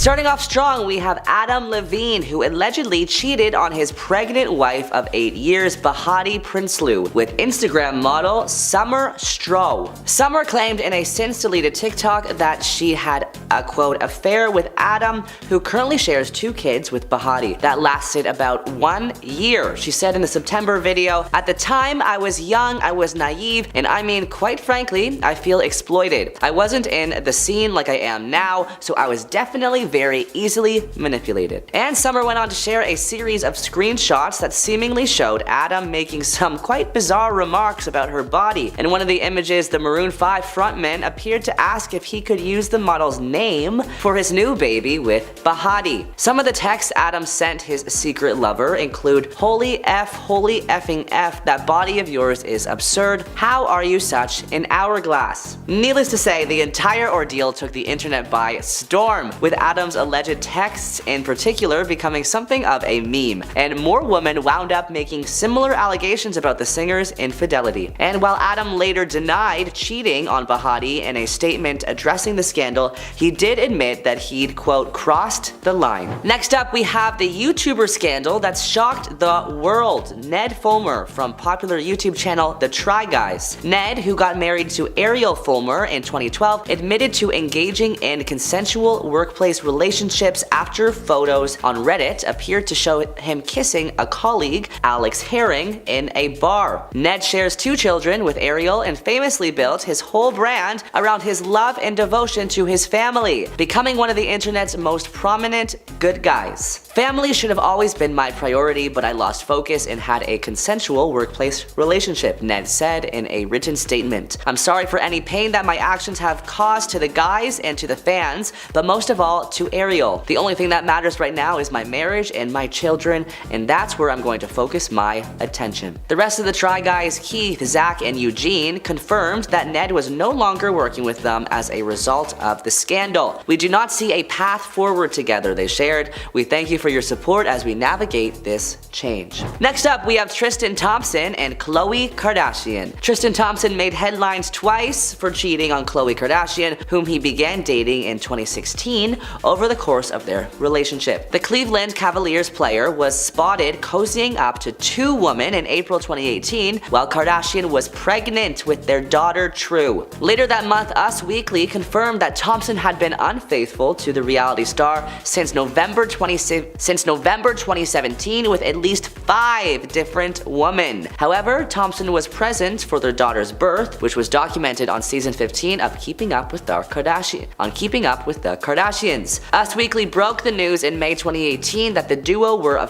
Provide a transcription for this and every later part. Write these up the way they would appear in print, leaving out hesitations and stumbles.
Starting off strong, we have Adam Levine, who allegedly cheated on his pregnant wife of 8 years, Bahati Prinsloo, with Instagram model Summer Stroh. Summer claimed in a since-deleted TikTok that she had a quote affair with Adam, who currently shares 2 kids with Bahati. That lasted about 1 year. She said in the September video, "At the time, I was young, I was naive, and I mean, quite frankly, I feel exploited. I wasn't in the scene like I am now, so I was definitely very easily manipulated." And Summer went on to share a series of screenshots that seemingly showed Adam making some quite bizarre remarks about her body. In one of the images, the Maroon 5 frontman appeared to ask if he could use the model's name for his new baby with Bahati. Some of the texts Adam sent his secret lover include, "Holy effing F, that body of yours is absurd. How are you such an hourglass?" Needless to say, the entire ordeal took the internet by storm, with Adam's alleged texts in particular becoming something of a meme, and more women wound up making similar allegations about the singer's infidelity. And while Adam later denied cheating on Bahati in a statement addressing the scandal, he did admit that he'd quote crossed the line. Next up, we have the YouTuber scandal that's shocked the world. Ned Fulmer from popular YouTube channel The Try Guys. Ned, who got married to Ariel Fulmer in 2012, admitted to engaging in consensual workplace relationships after photos on Reddit appeared to show him kissing a colleague, Alex Herring, in a bar. Ned shares 2 children with Ariel and famously built his whole brand around his love and devotion to his family, becoming one of the internet's most prominent good guys. "Family should have always been my priority, but I lost focus and had a consensual workplace relationship," Ned said in a written statement. "I'm sorry for any pain that my actions have caused to the guys and to the fans, but most of all to Ariel. The only thing that matters right now is my marriage and my children, and that's where I'm going to focus my attention." The rest of the Try Guys, Keith, Zach, and Eugene, confirmed that Ned was no longer working with them as a result of the scandal. "We do not see a path forward together," they shared. "We thank you for your support as we navigate this change." Next up, we have Tristan Thompson and Khloe Kardashian. Tristan Thompson made headlines twice for cheating on Khloe Kardashian, whom he began dating in 2016 over the course of their relationship. The Cleveland Cavaliers player was spotted cozying up to 2 women in April 2018 while Kardashian was pregnant with their daughter True. Later that month, Us Weekly confirmed that Thompson had been unfaithful to the reality star since November 2017 with at least 5 different women. However, Thompson was present for their daughter's birth, which was documented on season 15 of Keeping Up with the Kardashians. Us Weekly broke the news in May 2018 that the duo were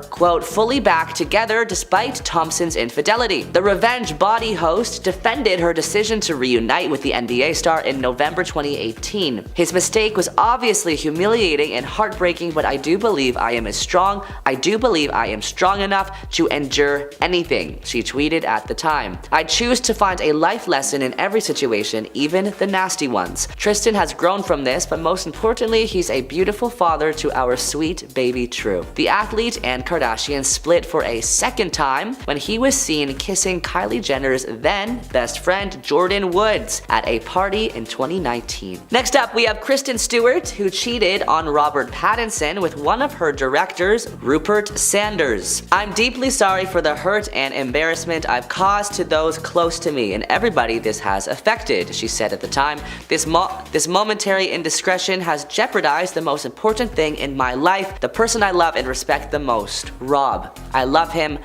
quote fully back together despite Thompson's infidelity. The Revenge Body host defended her decision to reunite with the NBA star in November 2018. "His mistake was obviously humiliating and heartbreaking, but I do believe I am strong enough to endure anything," she tweeted at the time. "I choose to find a life lesson in every situation, even the nasty ones. Tristan has grown from this, but most importantly, he's a beautiful father to our sweet baby True." The athlete and Kardashian split for a second time when he was seen kissing Kylie Jenner's then best friend Jordan Woods at a party in 2019. Next up, we have Kristen Stewart, who cheated on Robert Pattinson with one of her directors, Rupert Sanders. "I'm deeply sorry for the hurt and embarrassment I've caused to those close to me and everybody this has affected," she said at the time. This momentary indiscretion has jeopardized the most important thing in my life, the person I love and respect the most, Rob. I love him,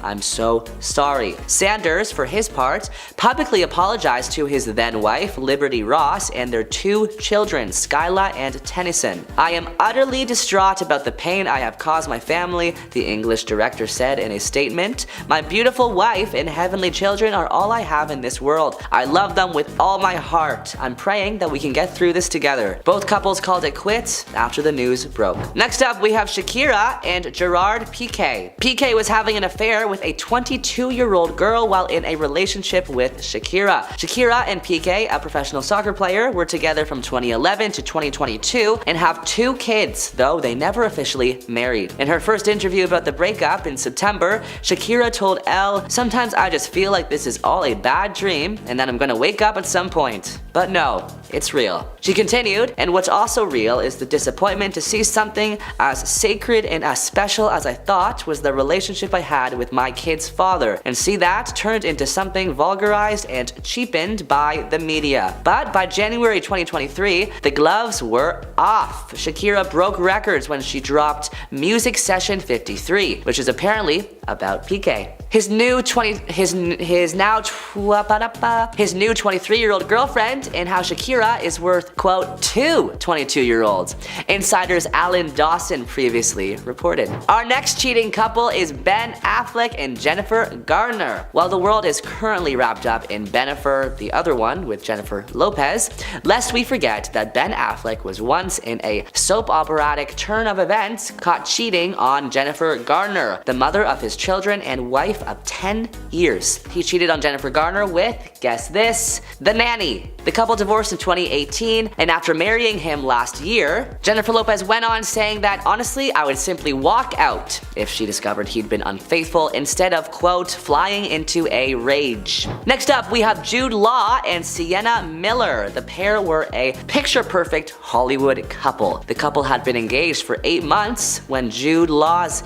I'm so sorry." Sanders, for his part, publicly apologized to his then wife, Liberty Ross, and their 2 children, Skyla and Tennyson. "I am utterly distraught about the pain I have caused my family," the English director said in a statement. "My beautiful wife and heavenly children are all I have in this world. I love them with all my heart. I'm praying that we can get through this together." Both couples called it quits after the news broke. Next up, we have Shakira and Gerard Piqué. Piqué was having an affair with a 22-year-old girl while in a relationship with Shakira. Shakira and Piqué, a professional soccer player, were together from 2011 to 2022 and have 2 kids, though they never officially married. In her first interview about the breakup in September, Shakira told Elle, "Sometimes I just feel like this is all a bad dream and that I'm gonna wake up at some point. But no, it's real. She continued, and what's also real is the disappointment to see something as sacred and as special as I thought was the relationship I had with my kid's father, and see that turned into something vulgarized and cheapened by the media. But by January 2023, the gloves were off. Shakira broke records when she dropped Music Session 53, which is apparently about PK. His new 23-year-old girlfriend, and how Shakira is worth, quote, 2 22-year-olds. Insiders Alan Dawson previously reported. Our next cheating couple is Ben Affleck and Jennifer Garner. While the world is currently wrapped up in Bennifer, the other one with Jennifer Lopez, lest we forget that Ben Affleck was once in a soap operatic turn of events caught cheating on Jennifer Garner, the mother of his children and wife of 10 years. He cheated on Jennifer Garner with, guess this, the nanny. The couple divorced in 2018, and after marrying him last year, Jennifer Lopez went on saying that, honestly, I would simply walk out if she discovered he'd been unfaithful instead of, quote, flying into a rage. Next up, we have Jude Law and Sienna Miller. The pair were a picture-perfect Hollywood couple. The couple had been engaged for 8 months when Jude Law's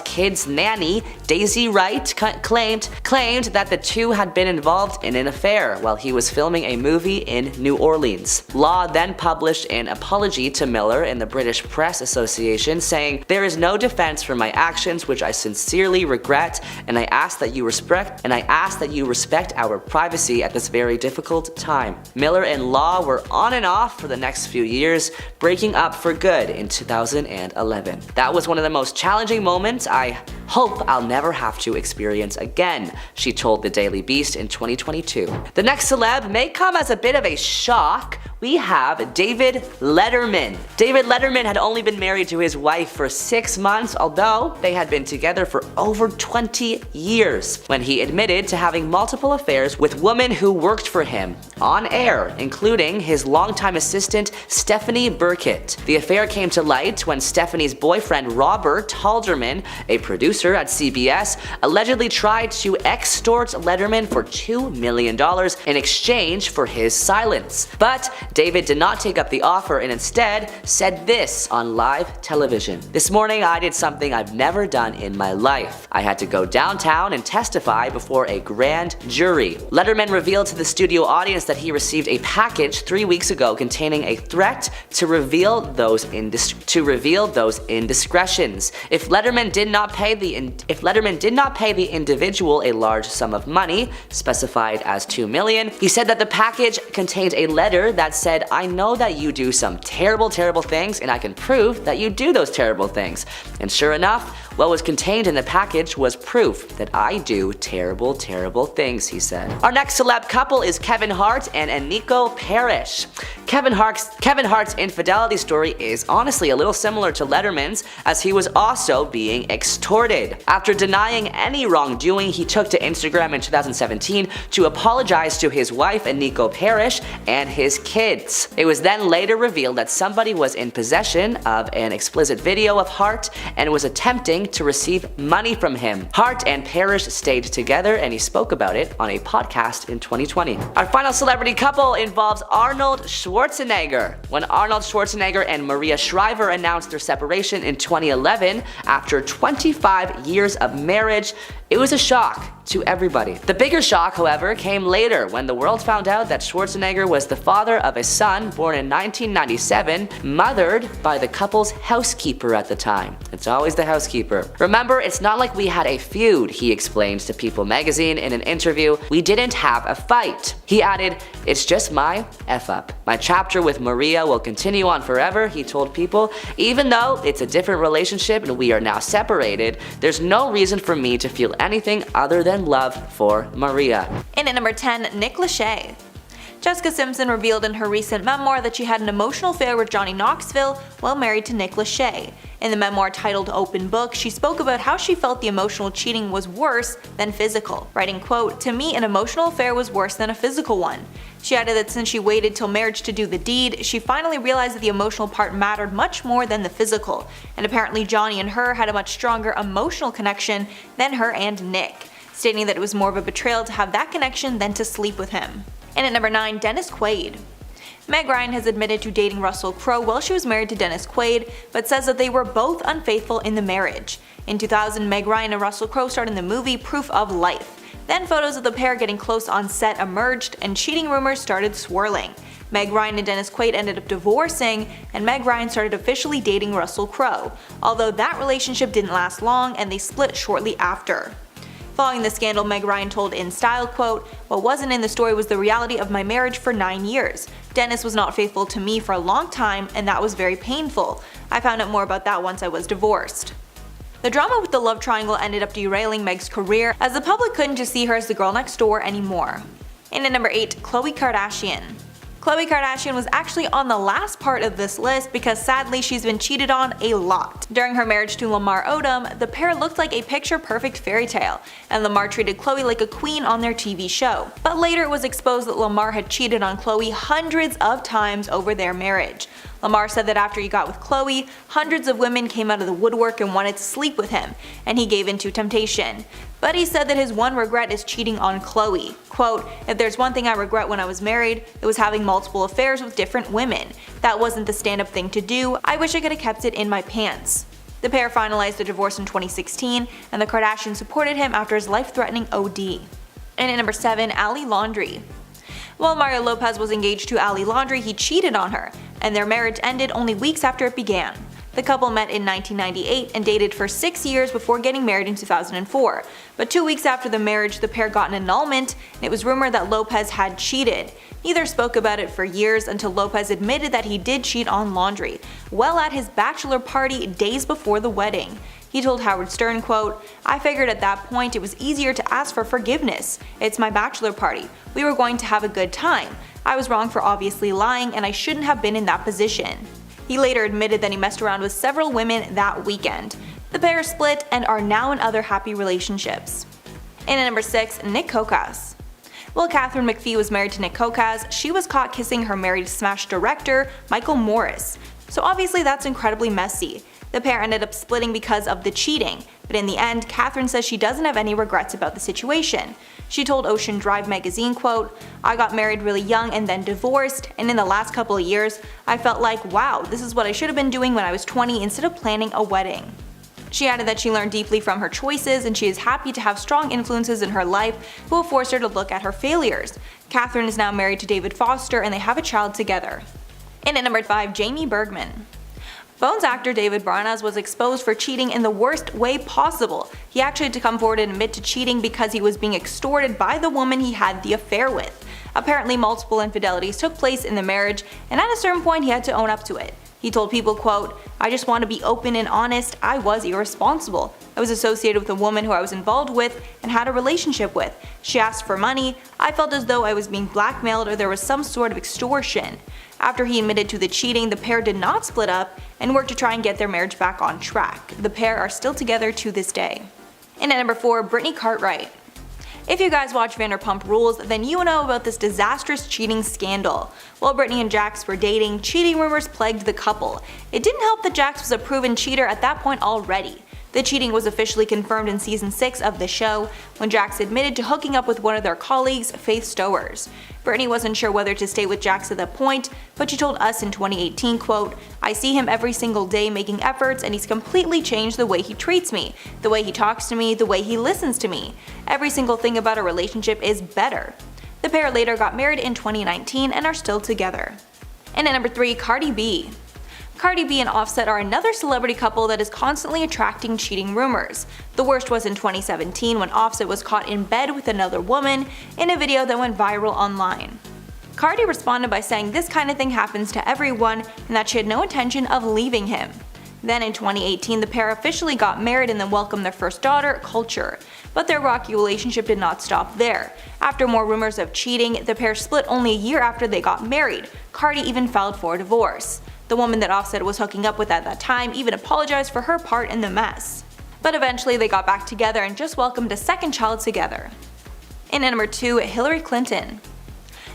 kid's nanny, Daisy Wright, claimed that the two had been involved in an affair while he was filming a movie in New Orleans. Law then published an apology to Miller in the British Press Association, saying, "There is no defense for my actions, which I sincerely regret, and I ask that you respect our privacy at this very difficult time." Miller and Law were on and off for the next few years, breaking up for good in 2011. That was one of the most challenging moments I hope I'll never have to experience again, she told the Daily Beast in 2022. The next celeb may come as a bit of a shock. We have David Letterman. David Letterman had only been married to his wife for 6 months, although they had been together for over 20 years, when he admitted to having multiple affairs with women who worked for him on air, including his longtime assistant Stephanie Burkett. The affair came to light when Stephanie's boyfriend Robert Halderman, a producer at CBS, allegedly tried to extort Letterman for $2 million in exchange for his silence. But David did not take up the offer and instead said this on live television. "This morning I did something I've never done in my life. I had to go downtown and testify before a grand jury." Letterman revealed to the studio audience that he received a package 3 weeks ago containing a threat to reveal those indiscretions. If Letterman did not pay the individual a large sum of money, specified as $2 million, he said that the package contained a letter that said, "I know that you do some terrible, terrible things, and I can prove that you do those terrible things." And sure enough, what was contained in the package was proof that I do terrible, terrible things, he said. Our next celeb couple is Kevin Hart and Eniko Parrish. Kevin Hart's infidelity story is honestly a little similar to Letterman's, as he was also being extorted. After denying any wrongdoing, he took to Instagram in 2017 to apologize to his wife Eniko Parrish and his kids. It was then later revealed that somebody was in possession of an explicit video of Hart and was attempting to receive money from him. Hart and Parrish stayed together, and he spoke about it on a podcast in 2020. Our final celebrity couple involves Arnold Schwarzenegger. When Arnold Schwarzenegger and Maria Shriver announced their separation in 2011 after 25 years of marriage, it was a shock to everybody. The bigger shock, however, came later when the world found out that Schwarzenegger was the father of a son born in 1997, mothered by the couple's housekeeper at the time. It's always the housekeeper. "Remember, it's not like we had a feud," he explained to People magazine in an interview. "We didn't have a fight." He added, "It's just my F-up. My chapter with Maria will continue on forever," he told People. "Even though it's a different relationship and we are now separated, there's no reason for me to feel anything other than love for Maria." In at number 10, Nick Lachey. Jessica Simpson revealed in her recent memoir that she had an emotional affair with Johnny Knoxville while married to Nick Lachey. In the memoir titled Open Book, she spoke about how she felt the emotional cheating was worse than physical, writing, quote, "To me, an emotional affair was worse than a physical one." She added that since she waited till marriage to do the deed, she finally realized that the emotional part mattered much more than the physical, and apparently Johnny and her had a much stronger emotional connection than her and Nick, stating that it was more of a betrayal to have that connection than to sleep with him. And at number 9, Dennis Quaid. Meg Ryan has admitted to dating Russell Crowe while she was married to Dennis Quaid, but says that they were both unfaithful in the marriage. In 2000, Meg Ryan and Russell Crowe starred in the movie Proof of Life. Then photos of the pair getting close on set emerged, and cheating rumors started swirling. Meg Ryan and Dennis Quaid ended up divorcing, and Meg Ryan started officially dating Russell Crowe, although that relationship didn't last long and they split shortly after. Following the scandal, Meg Ryan told InStyle, quote, "What wasn't in the story was the reality of my marriage for 9 years. Dennis was not faithful to me for a long time, and that was very painful. I found out more about that once I was divorced." The drama with the love triangle ended up derailing Meg's career, as the public couldn't just see her as the girl next door anymore. And at number 8, Khloe Kardashian. Khloe Kardashian was actually on the last part of this list because sadly she's been cheated on a lot. During her marriage to Lamar Odom, the pair looked like a picture-perfect fairy tale, and Lamar treated Khloe like a queen on their TV show. But later it was exposed that Lamar had cheated on Khloe hundreds of times over their marriage. Lamar said that after he got with Khloe, hundreds of women came out of the woodwork and wanted to sleep with him, and he gave in to temptation. But he said that his one regret is cheating on Khloe. Quote, "If there's one thing I regret when I was married, it was having multiple affairs with different women. That wasn't the stand-up thing to do. I wish I could have kept it in my pants." The pair finalized their divorce in 2016, and the Kardashians supported him after his life-threatening OD. And at number 7, Ali Laundrie. While Mario Lopez was engaged to Ali Laundrie, he cheated on her, and their marriage ended only weeks after it began. The couple met in 1998 and dated for 6 years before getting married in 2004, but 2 weeks after the marriage the pair got an annulment, and it was rumored that Lopez had cheated. Neither spoke about it for years until Lopez admitted that he did cheat on Laundrie, well at his bachelor party days before the wedding. He told Howard Stern, quote, "I figured at that point it was easier to ask for forgiveness. It's my bachelor party. We were going to have a good time. I was wrong for obviously lying, and I shouldn't have been in that position." He later admitted that he messed around with several women that weekend. The pair split and are now in other happy relationships. And at number 6, Nick Kokas. While Catherine McPhee was married to Nick Kokas, she was caught kissing her married Smash director, Michael Morris. So obviously that's incredibly messy. The pair ended up splitting because of the cheating, but in the end, Catherine says she doesn't have any regrets about the situation. She told Ocean Drive magazine, quote, "I got married really young and then divorced, and in the last couple of years, I felt like, wow, this is what I should have been doing when I was 20 instead of planning a wedding." She added that she learned deeply from her choices, and she is happy to have strong influences in her life who will force her to look at her failures. Catherine is now married to David Foster, and they have a child together. And at number 5, Jamie Bergman. Bones actor David Boreanaz was exposed for cheating in the worst way possible. He actually had to come forward and admit to cheating because he was being extorted by the woman he had the affair with. Apparently multiple infidelities took place in the marriage, and at a certain point he had to own up to it. He told people, quote, "I just want to be open and honest, I was irresponsible. I was associated with a woman who I was involved with and had a relationship with. She asked for money, I felt as though I was being blackmailed or there was some sort of extortion." After he admitted to the cheating, the pair did not split up and worked to try and get their marriage back on track. The pair are still together to this day. And at number 4, Brittany Cartwright. If you guys watch Vanderpump Rules, then you know about this disastrous cheating scandal. While Brittany and Jax were dating, cheating rumors plagued the couple. It didn't help that Jax was a proven cheater at that point already. The cheating was officially confirmed in season 6 of the show, when Jax admitted to hooking up with one of their colleagues, Faith Stowers. Brittany wasn't sure whether to stay with Jax at that point, but she told Us in 2018, quote, "I see him every single day making efforts, and he's completely changed the way he treats me, the way he talks to me, the way he listens to me. Every single thing about our relationship is better." The pair later got married in 2019 and are still together. And at number 3, Cardi B. Cardi B and Offset are another celebrity couple that is constantly attracting cheating rumors. The worst was in 2017 when Offset was caught in bed with another woman in a video that went viral online. Cardi responded by saying this kind of thing happens to everyone and that she had no intention of leaving him. Then in 2018 the pair officially got married and then welcomed their first daughter, Culture. But their rocky relationship did not stop there. After more rumors of cheating, the pair split only a year after they got married. Cardi even filed for divorce. The woman that Offset was hooking up with at that time even apologized for her part in the mess. But eventually they got back together and just welcomed a second child together. And at number 2, Hillary Clinton.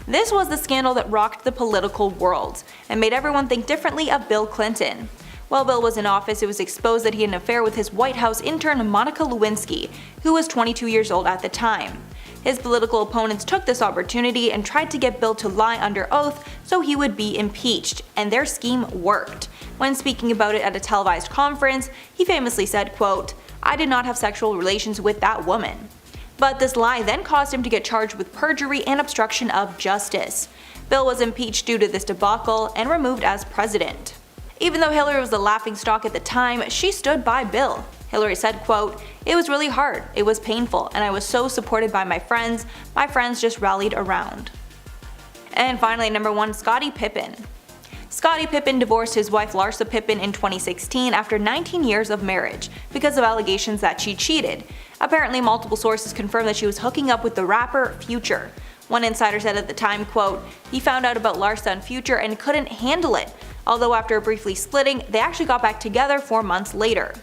This was the scandal that rocked the political world and made everyone think differently of Bill Clinton. While Bill was in office, it was exposed that he had an affair with his White House intern Monica Lewinsky, who was 22 years old at the time. His political opponents took this opportunity and tried to get Bill to lie under oath so he would be impeached, and their scheme worked. When speaking about it at a televised conference, he famously said, quote, "I did not have sexual relations with that woman." But this lie then caused him to get charged with perjury and obstruction of justice. Bill was impeached due to this debacle and removed as president. Even though Hillary was the laughingstock at the time, she stood by Bill. Hillary said, quote, "It was really hard, it was painful, and I was so supported by my friends just rallied around." And finally, number 1, Scottie Pippen. Scottie Pippen divorced his wife Larsa Pippen in 2016 after 19 years of marriage because of allegations that she cheated. Apparently, multiple sources confirmed that she was hooking up with the rapper Future. One insider said at the time, quote, "He found out about Larsa and Future and couldn't handle it, although after briefly splitting, they actually got back together 4 months later."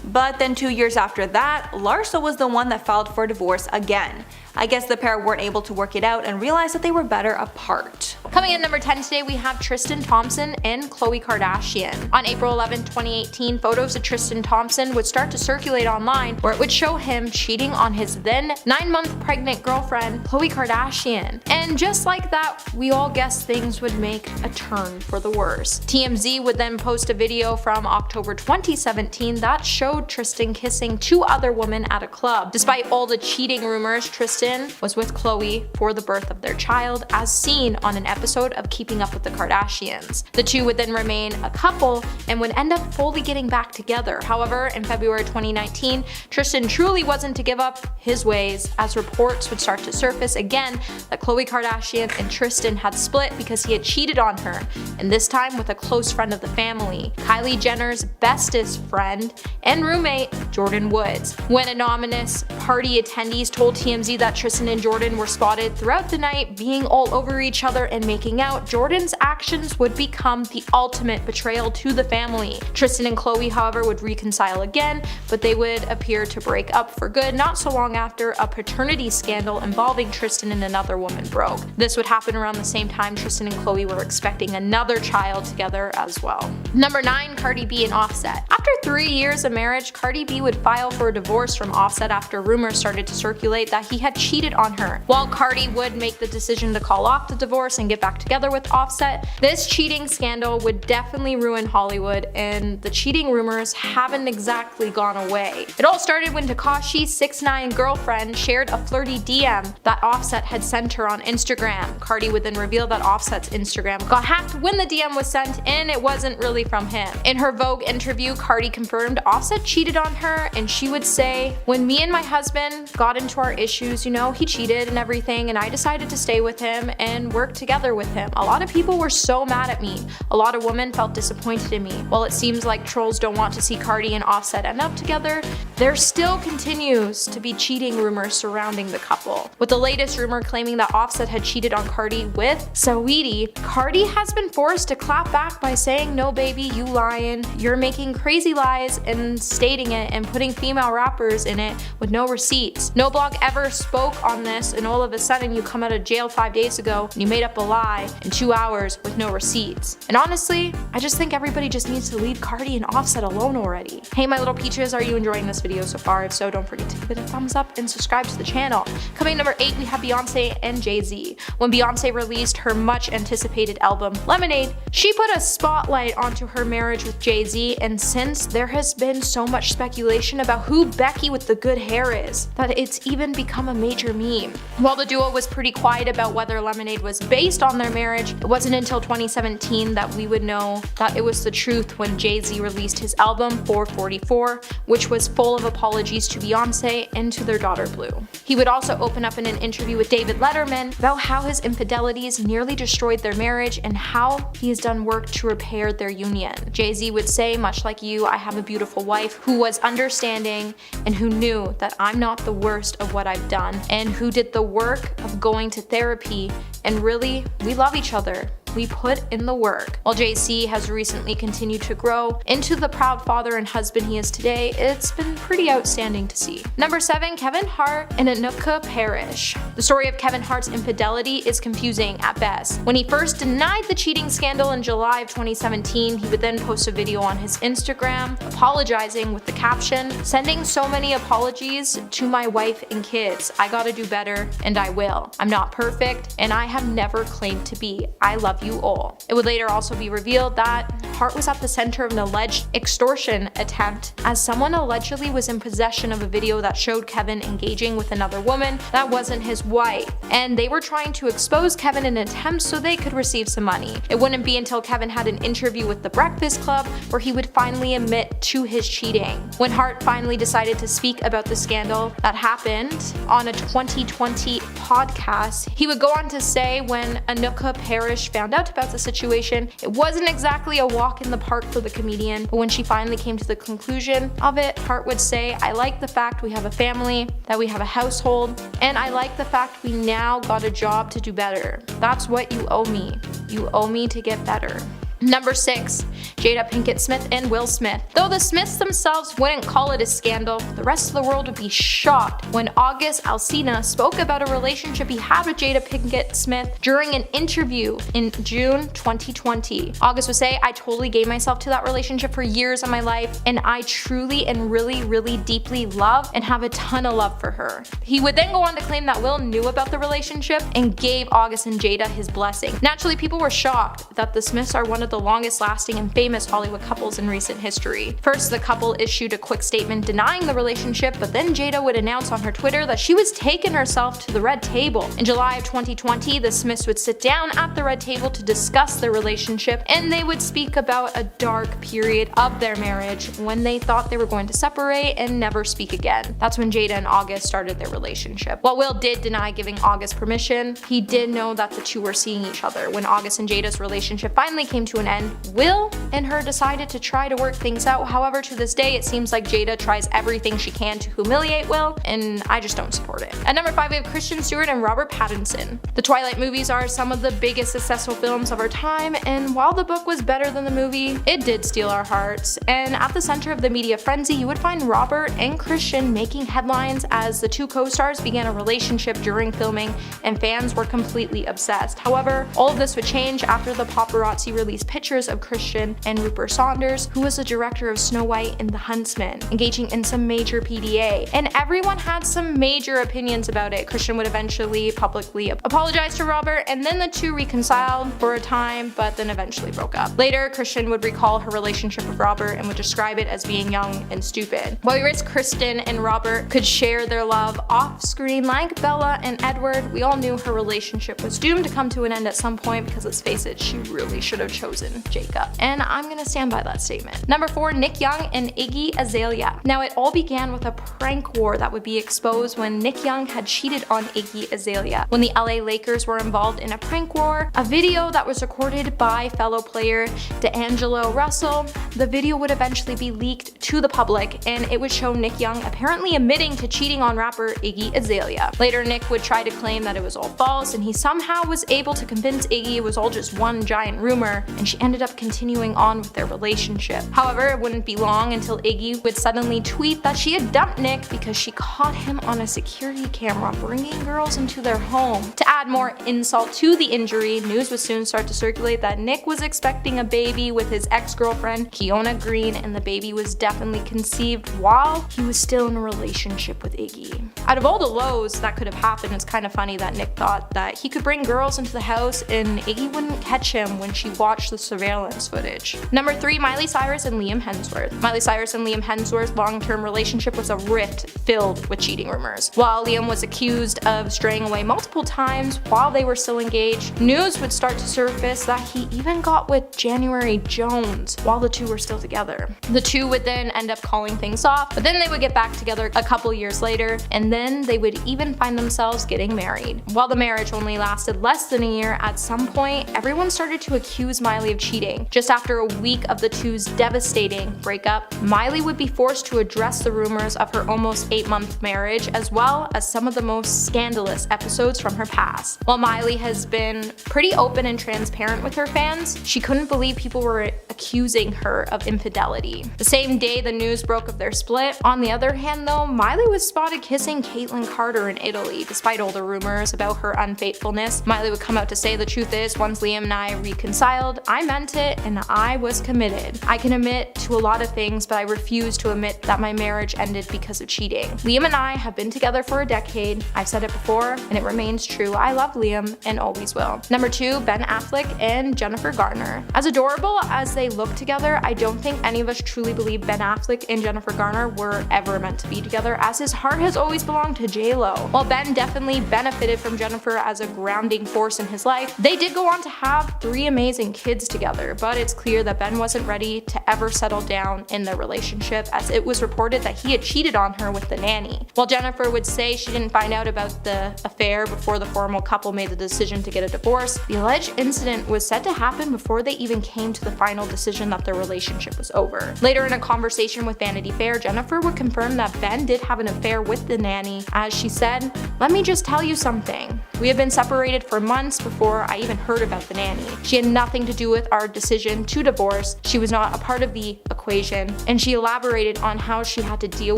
But then 2 years after that, Larsa was the one that filed for divorce again. I guess the pair weren't able to work it out and realized that they were better apart. Coming in number 10 today, we have Tristan Thompson and Khloe Kardashian. On April 11, 2018, photos of Tristan Thompson would start to circulate online where it would show him cheating on his then 9-month pregnant girlfriend, Khloe Kardashian. And just like that, we all guessed things would make a turn for the worse. TMZ would then post a video from October 2017 that showed Tristan kissing 2 other women at a club. Despite all the cheating rumors, Tristan was with Khloe for the birth of their child, as seen on an episode of Keeping Up with the Kardashians. The two would then remain a couple and would end up fully getting back together. However, in February 2019, Tristan truly wasn't to give up his ways, as reports would start to surface again that Khloe Kardashian and Tristan had split because he had cheated on her, and this time with a close friend of the family, Kylie Jenner's bestest friend and roommate, Jordan Woods. When anonymous party attendees told TMZ that Tristan and Jordan were spotted throughout the night being all over each other and making out, Jordan's actions would become the ultimate betrayal to the family. Tristan and Khloe, however, would reconcile again, but they would appear to break up for good not so long after a paternity scandal involving Tristan and another woman broke. This would happen around the same time Tristan and Khloe were expecting another child together as well. Number 9, Cardi B and Offset. After 3 years of marriage, Cardi B would file for a divorce from Offset after rumors started to circulate that he had cheated on her. While Cardi would make the decision to call off the divorce and get back together with Offset, this cheating scandal would definitely ruin Hollywood, and the cheating rumors haven't exactly gone away. It all started when Tekashi's 6ix9ine girlfriend shared a flirty DM that Offset had sent her on Instagram. Cardi would then reveal that Offset's Instagram got hacked when the DM was sent, and it wasn't really from him. In her Vogue interview, Cardi confirmed Offset cheated on her, and she would say, "When me and my husband got into our issues, he cheated and everything, and I decided to stay with him and work together with him. A lot of people were so mad at me. A lot of women felt disappointed in me. While it seems like trolls don't want to see Cardi and Offset end up together, there still continues to be cheating rumors surrounding the couple." With the latest rumor claiming that Offset had cheated on Cardi with Saweetie, Cardi has been forced to clap back by saying, "No baby, you lying. You're making crazy lies," and stating it and putting female rappers in it with no receipts. No blog ever spoke on this, and all of a sudden you come out of jail 5 days ago and you made up a lie in 2 hours with no receipts. And honestly, I just think everybody just needs to leave Cardi and Offset alone already. Hey my little peaches, are you enjoying this video so far? If so, don't forget to give it a thumbs up and subscribe to the channel. Coming number 8, we have Beyonce and Jay-Z. When Beyonce released her much anticipated album Lemonade, she put a spotlight onto her marriage with Jay-Z, and since there has been so much speculation about who Becky with the good hair is, that it's even become a major meme. While the duo was pretty quiet about whether Lemonade was based on their marriage, it wasn't until 2017 that we would know that it was the truth when Jay-Z released his album 444, which was full of apologies to Beyonce and to their daughter Blue. He would also open up in an interview with David Letterman about how his infidelities nearly destroyed their marriage and how he has done work to repair their union. Jay-Z would say, "Much like you, I have a beautiful wife who was understanding and who knew that I'm not the worst of what I've done, and who did the work of going to therapy, and really, we love each other." we put in the work. While JC has recently continued to grow into the proud father and husband he is today, it's been pretty outstanding to see. Number 7, Kevin Hart and Anuka Parrish. The story of Kevin Hart's infidelity is confusing at best. When he first denied the cheating scandal in July of 2017, he would then post a video on his Instagram apologizing with the caption, "Sending so many apologies to my wife and kids. I gotta do better, and I will. I'm not perfect, and I have never claimed to be. I love you all." It would later also be revealed that Hart was at the center of an alleged extortion attempt, as someone allegedly was in possession of a video that showed Kevin engaging with another woman that wasn't his wife, and they were trying to expose Kevin in an attempt so they could receive some money. It wouldn't be until Kevin had an interview with The Breakfast Club where he would finally admit to his cheating. When Hart finally decided to speak about the scandal that happened on a 2020 podcast, he would go on to say when Anuka Parrish found out about the situation, it wasn't exactly a walk in the park for the comedian, but when she finally came to the conclusion of it, Hart would say, "I like the fact we have a family, that we have a household, and I like the fact we now got a job to do better. That's what you owe me. You owe me to get better." Number 6, Jada Pinkett Smith and Will Smith. Though the Smiths themselves wouldn't call it a scandal, the rest of the world would be shocked when August Alsina spoke about a relationship he had with Jada Pinkett Smith during an interview in June 2020. August would say, "I totally gave myself to that relationship for years of my life, and I truly and really deeply love and have a ton of love for her." He would then go on to claim that Will knew about the relationship and gave August and Jada his blessing. Naturally, people were shocked that the Smiths are one of the longest lasting and famous Hollywood couples in recent history. First, the couple issued a quick statement denying the relationship, but then Jada would announce on her Twitter that she was taking herself to the red table. In July of 2020, the Smiths would sit down at the red table to discuss their relationship, and they would speak about a dark period of their marriage when they thought they were going to separate and never speak again. That's when Jada and August started their relationship. While Will did deny giving August permission, he did know that the two were seeing each other. When August and Jada's relationship finally came to an end, Will and her decided to try to work things out. However, to this day, it seems like Jada tries everything she can to humiliate Will, and I just don't support it. At number 5, we have Kristen Stewart and Robert Pattinson. The Twilight movies are some of the biggest successful films of our time, and while the book was better than the movie, it did steal our hearts. And at the center of the media frenzy, you would find Robert and Kristen making headlines as the two co-stars began a relationship during filming, and fans were completely obsessed. However, all of this would change after the paparazzi released pictures of Christian and Rupert Saunders, who was the director of Snow White and the Huntsman, engaging in some major PDA. And everyone had some major opinions about it. Christian would eventually publicly apologize to Robert, and then the two reconciled for a time, but then eventually broke up. Later, Christian would recall her relationship with Robert and would describe it as being young and stupid. While we wish Kristen and Robert could share their love off screen like Bella and Edward, we all knew her relationship was doomed to come to an end at some point because, let's face it, she really should have chosen Jacob. And I'm gonna stand by that statement. Number 4, Nick Young and Iggy Azalea. Now, it all began with a prank war that would be exposed when Nick Young had cheated on Iggy Azalea. When the LA Lakers were involved in a prank war, a video that was recorded by fellow player D'Angelo Russell, the video would eventually be leaked to the public, and it would show Nick Young apparently admitting to cheating on rapper Iggy Azalea. Later, Nick would try to claim that it was all false, and he somehow was able to convince Iggy it was all just one giant rumor, and she ended up continuing on with their relationship. However, it wouldn't be long until Iggy would suddenly tweet that she had dumped Nick because she caught him on a security camera bringing girls into their home. To add more insult to the injury, news would soon start to circulate that Nick was expecting a baby with his ex-girlfriend, Kiona Green, and the baby was definitely conceived while he was still in a relationship with Iggy. Out of all the lows that could have happened, it's kind of funny that Nick thought that he could bring girls into the house and Iggy wouldn't catch him when she watched the surveillance footage. Number 3, Miley Cyrus and Liam Hemsworth. Miley Cyrus and Liam Hemsworth's long-term relationship was a rift filled with cheating rumors. While Liam was accused of straying away multiple times while they were still engaged, news would start to surface that he even got with January Jones while the two were still together. The two would then end up calling things off, but then they would get back together a couple years later, and then they would even find themselves getting married. While the marriage only lasted less than a year, at some point, everyone started to accuse Miley Miley of cheating. Just after a week of the two's devastating breakup, Miley would be forced to address the rumors of her almost 8-month marriage, as well as some of the most scandalous episodes from her past. While Miley has been pretty open and transparent with her fans, she couldn't believe people were accusing her of infidelity. The same day the news broke of their split. On the other hand though, Miley was spotted kissing Caitlyn Carter in Italy. Despite all the rumors about her unfaithfulness, Miley would come out to say the truth is, once Liam and I reconciled, I meant it and I was committed. I can admit to a lot of things, but I refuse to admit that my marriage ended because of cheating. Liam and I have been together for a decade. I've said it before and it remains true. I love Liam and always will. Number 2, Ben Affleck and Jennifer Garner. As adorable as they look together, I don't think any of us truly believe Ben Affleck and Jennifer Garner were ever meant to be together, as his heart has always belonged to J-Lo. While Ben definitely benefited from Jennifer as a grounding force in his life, they did go on to have 3 amazing kids together, but it's clear that Ben wasn't ready to ever settle down in their relationship, as it was reported that he had cheated on her with the nanny. While Jennifer would say she didn't find out about the affair before the formal couple made the decision to get a divorce, the alleged incident was said to happen before they even came to the final decision that their relationship was over. Later in a conversation with Vanity Fair, Jennifer would confirm that Ben did have an affair with the nanny, as she said, "Let me just tell you something. We had been separated for months before I even heard about the nanny. She had nothing to do with our decision to divorce. She was not a part of the equation." And she elaborated on how she had to deal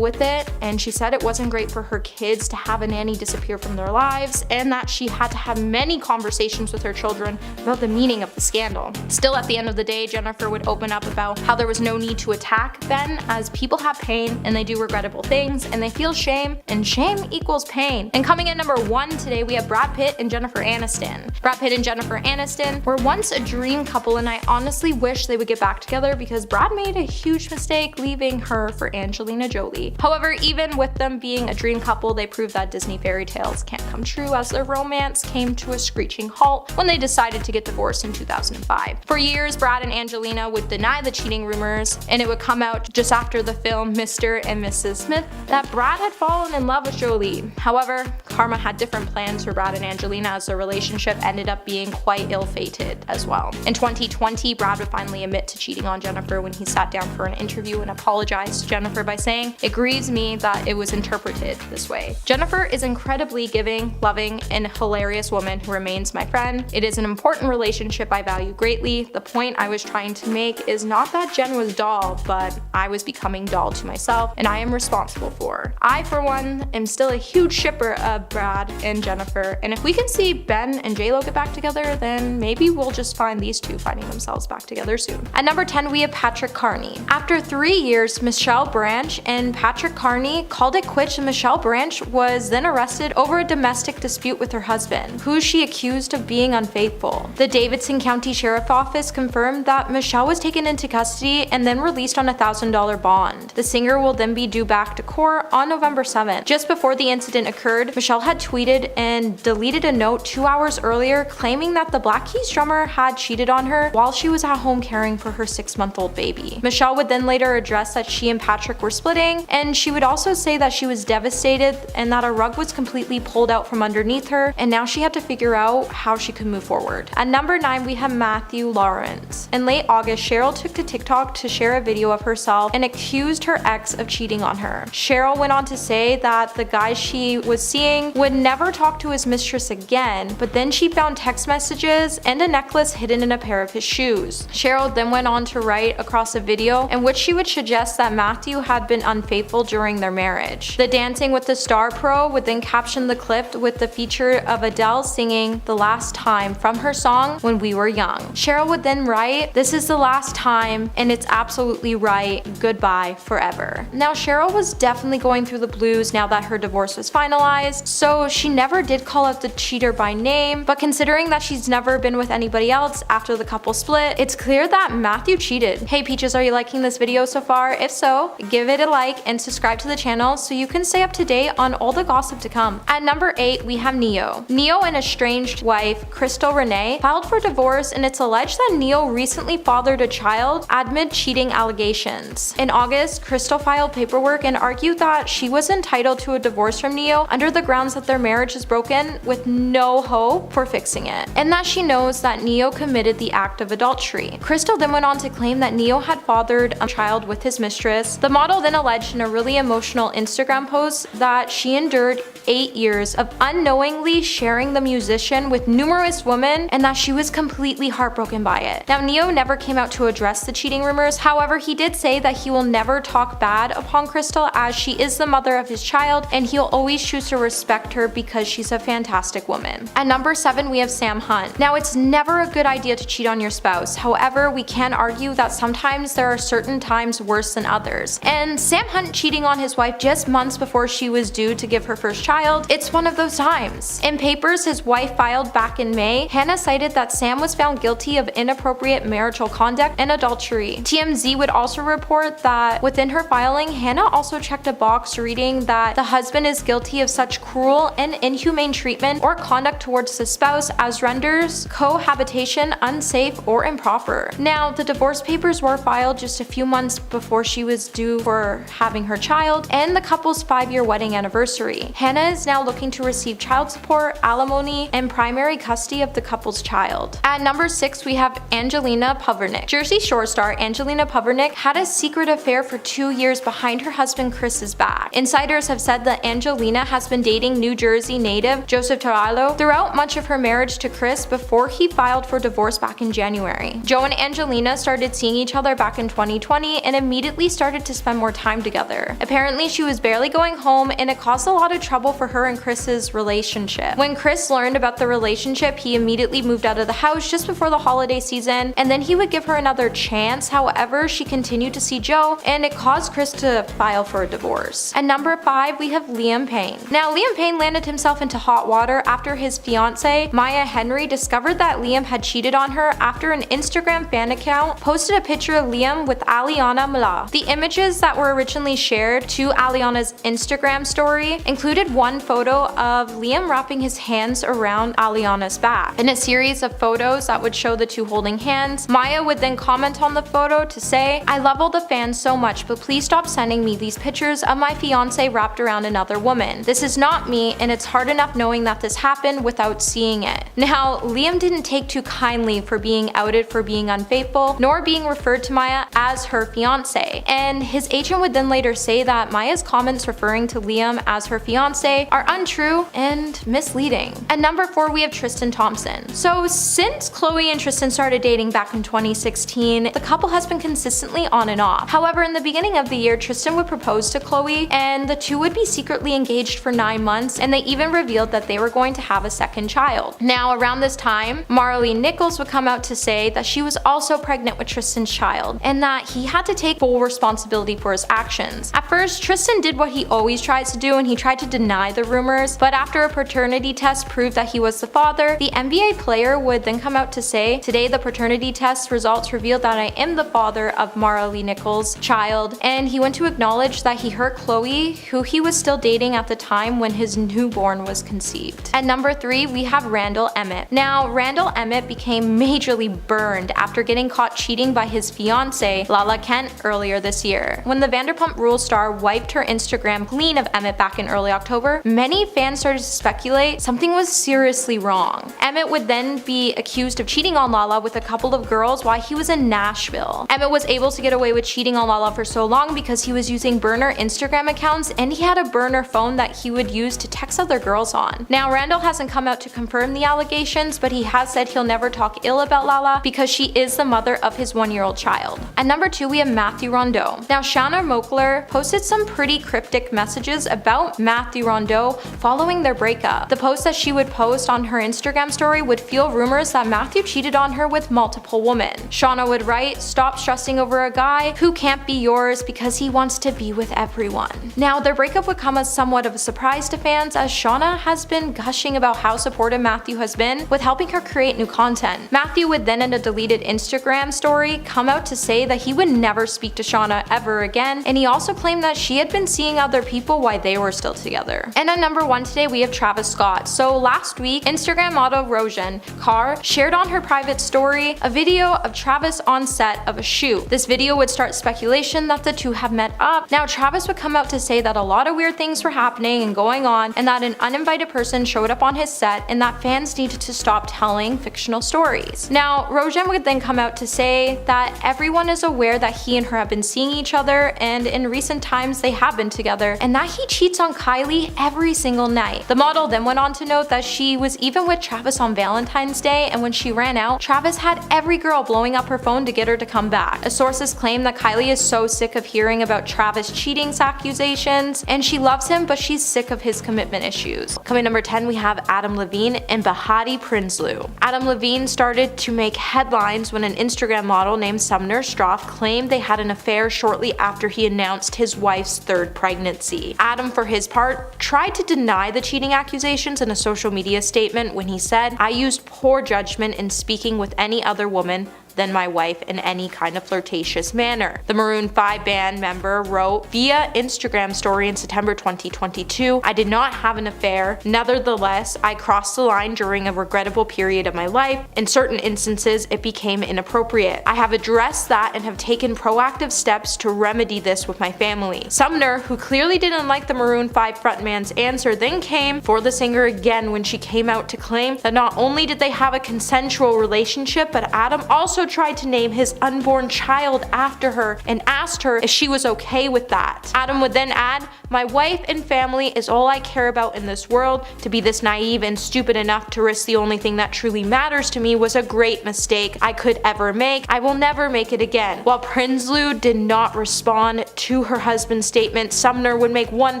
with it, and she said it wasn't great for her kids to have a nanny disappear from their lives, and that she had to have many conversations with her children about the meaning of the scandal. Still, at the end of the day, Jennifer would open up about how there was no need to attack Ben, as people have pain and they do regrettable things and they feel shame, and shame equals pain. And coming in number 1 today, we have Brad Pitt and Jennifer Aniston. Brad Pitt and Jennifer Aniston were once a dream couple, and I honestly wish they would get back together because Brad made a huge mistake leaving her for Angelina Jolie. However, even with them being a dream couple, they proved that Disney fairy tales can't come true, as their romance came to a screeching halt when they decided to get divorced in 2005. For years, Brad and Angelina would deny the cheating rumors, and it would come out just after the film Mr. and Mrs. Smith that Brad had fallen in love with Jolie. However, karma had different plans for Brad and Angelina, as their relationship ended up being quite ill-fated as well. In 2020, Brad would finally admit to cheating on Jennifer when he sat down for an interview and apologized to Jennifer by saying, "It grieves me that it was interpreted this way. Jennifer is incredibly giving, loving, and hilarious woman who remains my friend. It is an important relationship I value greatly. The point I was trying to make is not that Jen was doll, but I was becoming doll to myself, and I am responsible for. I, for one, am still a huge shipper of Brad and Jennifer, and if we can see Ben and J-Lo get back together, then maybe we'll just find these two finding themselves back together soon." At number 10, we have Patrick Carney. After 3 years, Michelle Branch and Patrick Carney called it quits, and Michelle Branch was then arrested over a domestic dispute with her husband, who she accused of being unfaithful. The Davidson County Sheriff's Office confirmed that Michelle was taken into custody and then released on a $1,000 bond. The singer will then be due back to court on November 7th. Just before the incident occurred, Michelle had tweeted and deleted a note 2 hours earlier claiming that the Black Keys drummer had cheated on her while she was at home caring for her 6-month-old baby. Michelle would then later address that she and Patrick were splitting, and she would also say that she was devastated and that a rug was completely pulled out from underneath her, and now she had to figure out how she could move forward. At number 9, we have Matthew Lawrence. In late August, Cheryl took to TikTok to share a video of herself and accused her ex of cheating on her. Cheryl went on to say that the guy she was seeing would never talk to his mistress again, but then she found text messages and a necklace hidden in a pair of his shoes. Cheryl then went on to write across a video in which she would suggest that Matthew had been unfaithful during their marriage. The Dancing with the Star pro would then caption the clip with the feature of Adele singing "The Last Time" from her song "When We Were Young." Cheryl would then write, "This is the last time, and it's absolutely right. Goodbye forever." Now, Cheryl was definitely going through the blues now that her divorce was finalized, so she never did call out the cheater by name, but considering that she's never been with anybody else after the couple split, it's clear that Matthew cheated. Hey Peaches, are you liking this video so far? If so, give it a like and subscribe to the channel so you can stay up to date on all the gossip to come. At number 8, we have Ne-Yo. Ne-Yo and estranged wife Crystal Renee filed for divorce, and it's alleged that Ne-Yo recently fathered a child amid cheating allegations. In August, Crystal filed paperwork and argued that she was entitled to a divorce from Ne-Yo under the grounds that their marriage is broken with no hope for fixing it, and that she knows that Ne-Yo committed the act of adultery. Crystal then went on to claim that Neo had fathered a child with his mistress. The model then alleged in a really emotional Instagram post that she endured 8 years of unknowingly sharing the musician with numerous women and that she was completely heartbroken by it. Now, Neo never came out to address the cheating rumors. However, he did say that he will never talk bad upon Crystal as she is the mother of his child and he'll always choose to respect her because she's a fantastic woman. At number 7, we have Sam Hunt. Now, it's never a good idea to cheat on your spouse. However, we can argue that sometimes there are certain times worse than others. And Sam Hunt cheating on his wife just months before she was due to give her first child, it's one of those times. In papers his wife filed back in May, Hannah cited that Sam was found guilty of inappropriate marital conduct and adultery. TMZ would also report that within her filing, Hannah also checked a box reading that the husband is guilty of such cruel and inhumane treatment or conduct towards the spouse as renders cohabitation unsafe or improper. Now, the divorce papers were filed just a few months before she was due for having her child and the couple's 5-year wedding anniversary. Hannah is now looking to receive child support, alimony, and primary custody of the couple's child. At number 6, we have Angelina Purvnik. Jersey Shore star Angelina Purvnik had a secret affair for 2 years behind her husband Chris's back. Insiders have said that Angelina has been dating New Jersey native Joseph Tarallo throughout much of her marriage to Chris before he filed for divorce back in January. Joe and Angelina started seeing each other back in 2020 and immediately started to spend more time together. Apparently, she was barely going home and it caused a lot of trouble for her and Chris's relationship. When Chris learned about the relationship, he immediately moved out of the house just before the holiday season and then he would give her another chance. However, she continued to see Joe and it caused Chris to file for a divorce. At number 5, we have Liam Payne. Now, Liam Payne landed himself into hot water after his fiancée, Maya Henry, discovered that Liam had cheated on her after an Instagram fan account posted a picture of Liam with Aliana Mala. The images that were originally shared to Aliana's Instagram story included one photo of Liam wrapping his hands around Aliana's back. In a series of photos that would show the two holding hands, Maya would then comment on the photo to say, "I love all the fans so much, but please stop sending me these pictures of my fiance wrapped around another woman. This is not me and it's hard enough knowing that this happened without seeing it." Now, Liam didn't take too kindly for being outed for being unfaithful, nor being referred to Maya as her fiance. And his agent would then later say that Maya's comments referring to Liam as her fiance are untrue and misleading. At number 4, we have Tristan Thompson. So since Chloe and Tristan started dating back in 2016, the couple has been consistently on and off. However, in the beginning of the year, Tristan would propose to Chloe and the two would be secretly engaged for 9 months and they even revealed that they were going to have a second child. Now, around this time, Marley Nichols would come out to say that she was also pregnant with Tristan's child and that he had to take full responsibility for his actions. At first, Tristan did what he always tries to do and he tried to deny the rumors, but after a paternity test proved that he was the father, the NBA player would then come out to say, "Today the paternity test results revealed that I am the father of Marley Nichols' child," and he went to acknowledge that he hurt Chloe, who he was still dating at the time when his newborn was conceived. At number 3, we have Randall Emmett. Now, Randall Emmett became majorly burned after getting caught cheating by his fiancée, Lala Kent, earlier this year. When the Vanderpump Rules star wiped her Instagram clean of Emmett back in early October, many fans started to speculate something was seriously wrong. Emmett would then be accused of cheating on Lala with a couple of girls while he was in Nashville. Emmett was able to get away with cheating on Lala for so long because he was using burner Instagram accounts and he had a burner phone that he would use to text other girls on. Now, Randall hasn't come out to confirm the allegations, but he has said he'll never talk ill about Lala because she is the mother of his 1-year-old child. At number 2, we have Matthew Rondeau. Now, Shauna Moakler posted some pretty cryptic messages about Matthew Rondeau following their breakup. The post that she would post on her Instagram story would fuel rumors that Matthew cheated on her with multiple women. Shauna would write, "Stop stressing over a guy who can't be yours because he wants to be with everyone." Now, their breakup would come as somewhat of a surprise to fans as Shauna has been gushing about how supportive Matthew has been with helping her create new content. Matthew would then in a deleted Instagram story come out to say that he would never speak to Shauna ever again, and he also claimed that she had been seeing other people while they were still together. And at number 1 today, we have Travis Scott. So last week, Instagram model Rojan Carr shared on her private story a video of Travis on set of a shoot. This video would start speculation that the two have met up. Now, Travis would come out to say that a lot of weird things were happening and going on, and that an uninvited person showed up on his set, and that fans needed to stop telling fictional stories. kids. Now, Rojen would then come out to say that everyone is aware that he and her have been seeing each other, and in recent times they have been together, and that he cheats on Kylie every single night. The model then went on to note that she was even with Travis on Valentine's Day, and when she ran out, Travis had every girl blowing up her phone to get her to come back. As sources claim that Kylie is so sick of hearing about Travis cheating accusations, and she loves him, but she's sick of his commitment issues. Coming number 10, we have Adam Levine and Behati Prinsloo. Adam Levine started to make headlines when an Instagram model named Sumner Stroff claimed they had an affair shortly after he announced his wife's third pregnancy. Adam, for his part, tried to deny the cheating accusations in a social media statement when he said, "I used poor judgment in speaking with any other woman than my wife in any kind of flirtatious manner." The Maroon 5 band member wrote via Instagram story in September 2022, "I did not have an affair. Nevertheless, I crossed the line during a regrettable period of my life. In certain instances, it became inappropriate. I have addressed that and have taken proactive steps to remedy this with my family." Sumner, who clearly didn't like the Maroon 5 frontman's answer, then came for the singer again when she came out to claim that not only did they have a consensual relationship, but Adam also tried to name his unborn child after her and asked her if she was okay with that. Adam would then add, "My wife and family is all I care about in this world. To be this naive and stupid enough to risk the only thing that truly matters to me was a great mistake I could ever make. I will never make it again." While Prinsloo did not respond to her husband's statement, Sumner would make one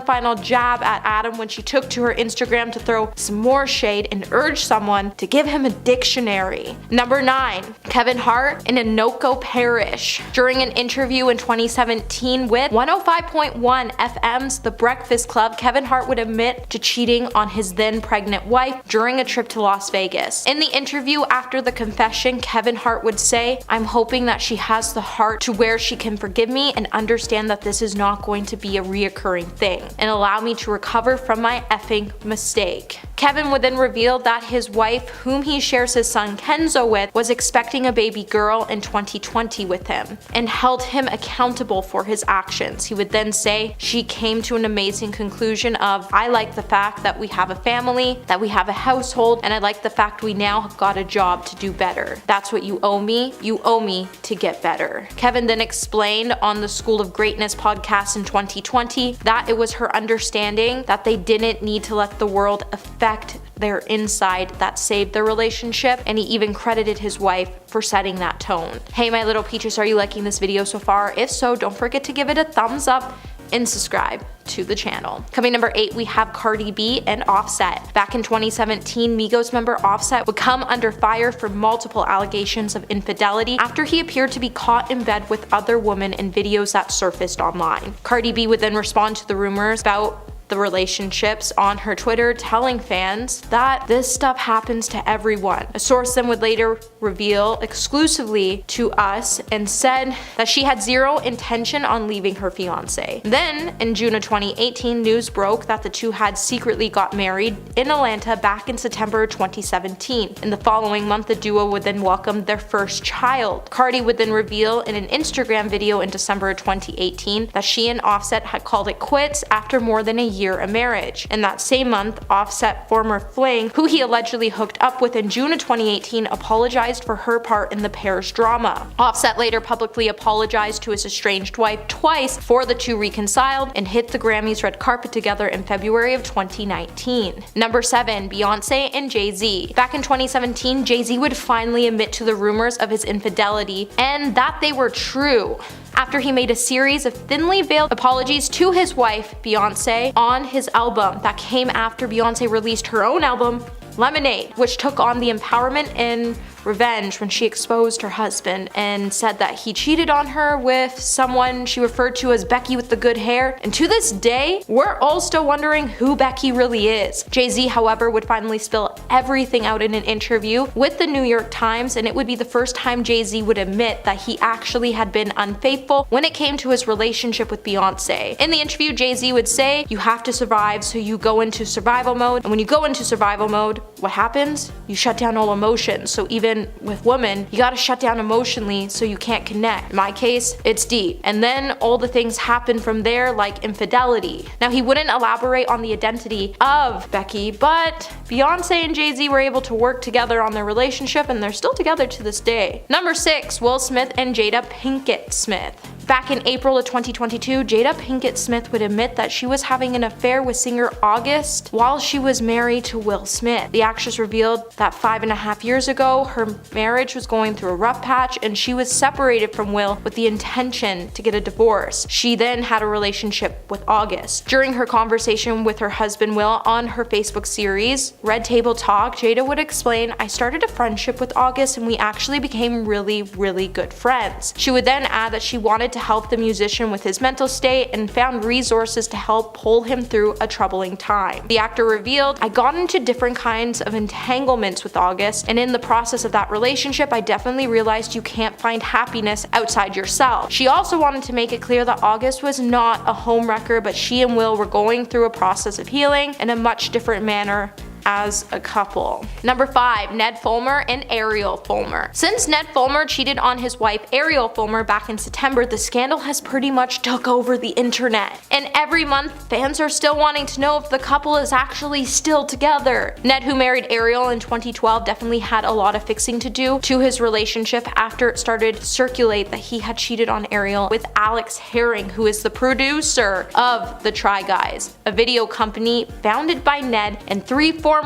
final jab at Adam when she took to her Instagram to throw some more shade and urge someone to give him a dictionary. Number 9. Kevin Hart in Anoka Parish. During an interview in 2017 with 105.1 FM's The Breakfast Club, Kevin Hart would admit to cheating on his then pregnant wife during a trip to Las Vegas. In the interview after the confession, Kevin Hart would say, "I'm hoping that she has the heart to where she can forgive me and understand that this is not going to be a reoccurring thing and allow me to recover from my effing mistake." Kevin would then reveal that his wife, whom he shares his son Kenzo with, was expecting a baby girl in 2020 with him and held him accountable for his actions. He would then say, "She came to an amazing conclusion of, I like the fact that we have a family, that we have a household, and I like the fact we now have got a job to do better. That's what you owe me. You owe me to get better." Kevin then explained on the School of Greatness podcast in 2020 that it was her understanding that they didn't need to let the world affect their inside that saved their relationship, and he even credited his wife for setting that tone. Hey my little peaches, are you liking this video so far? If so, don't forget to give it a thumbs up and subscribe to the channel. Coming number 8, we have Cardi B and Offset. Back in 2017, Migos member Offset would come under fire for multiple allegations of infidelity after he appeared to be caught in bed with other women in videos that surfaced online. Cardi B would then respond to the rumors about the relationships on her Twitter, telling fans that this stuff happens to everyone. A source then would later reveal exclusively to us and said that she had zero intention on leaving her fiance. Then, in June of 2018, news broke that the two had secretly got married in Atlanta back in September 2017. In the following month, the duo would then welcome their first child. Cardi would then reveal in an Instagram video in December 2018 that she and Offset had called it quits after more than a year of marriage. In that same month, Offset former fling, who he allegedly hooked up with in June of 2018, apologized for her part in the pair's drama. Offset later publicly apologized to his estranged wife twice before the two reconciled and hit the Grammys red carpet together in February of 2019. Number 7, Beyonce and Jay-Z. Back in 2017, Jay-Z would finally admit to the rumors of his infidelity and that they were true, after he made a series of thinly veiled apologies to his wife, Beyonce, on his album that came after Beyonce released her own album, Lemonade, which took on the empowerment and revenge when she exposed her husband and said that he cheated on her with someone she referred to as Becky with the good hair. And to this day, we're all still wondering who Becky really is. Jay-Z, however, would finally spill everything out in an interview with the New York Times, and it would be the first time Jay-Z would admit that he actually had been unfaithful when it came to his relationship with Beyonce. In the interview, Jay-Z would say, "You have to survive, so you go into survival mode, and when you go into survival mode, what happens? You shut down all emotions. So even with women, you gotta shut down emotionally so you can't connect. In my case, it's deep. And then all the things happen from there, like infidelity. Now, he wouldn't elaborate on the identity of Becky, but Beyonce and Jay-Z were able to work together on their relationship, and they're still together to this day. Number 6, Will Smith and Jada Pinkett Smith. Back in April of 2022, Jada Pinkett Smith would admit that she was having an affair with singer August while she was married to Will Smith. The actress revealed that 5.5 years ago, her marriage was going through a rough patch and she was separated from Will with the intention to get a divorce. She then had a relationship with August. During her conversation with her husband Will on her Facebook series, Red Table Talk, Jada would explain, "I started a friendship with August and we actually became really, really good friends." She would then add that she wanted to help the musician with his mental state and found resources to help pull him through a troubling time. The actor revealed, "I got into different kinds of entanglements with August, and in the process of that relationship, I definitely realized you can't find happiness outside yourself." She also wanted to make it clear that August was not a homewrecker, but she and Will were going through a process of healing in a much different manner as a couple. Number 5, Ned Fulmer and Ariel Fulmer. Since Ned Fulmer cheated on his wife Ariel Fulmer back in September, the scandal has pretty much took over the internet. And every month, fans are still wanting to know if the couple is actually still together. Ned, who married Ariel in 2012, definitely had a lot of fixing to do to his relationship after it started to circulate that he had cheated on Ariel with Alex Herring, who is the producer of The Try Guys, a video company founded by Ned and 3 former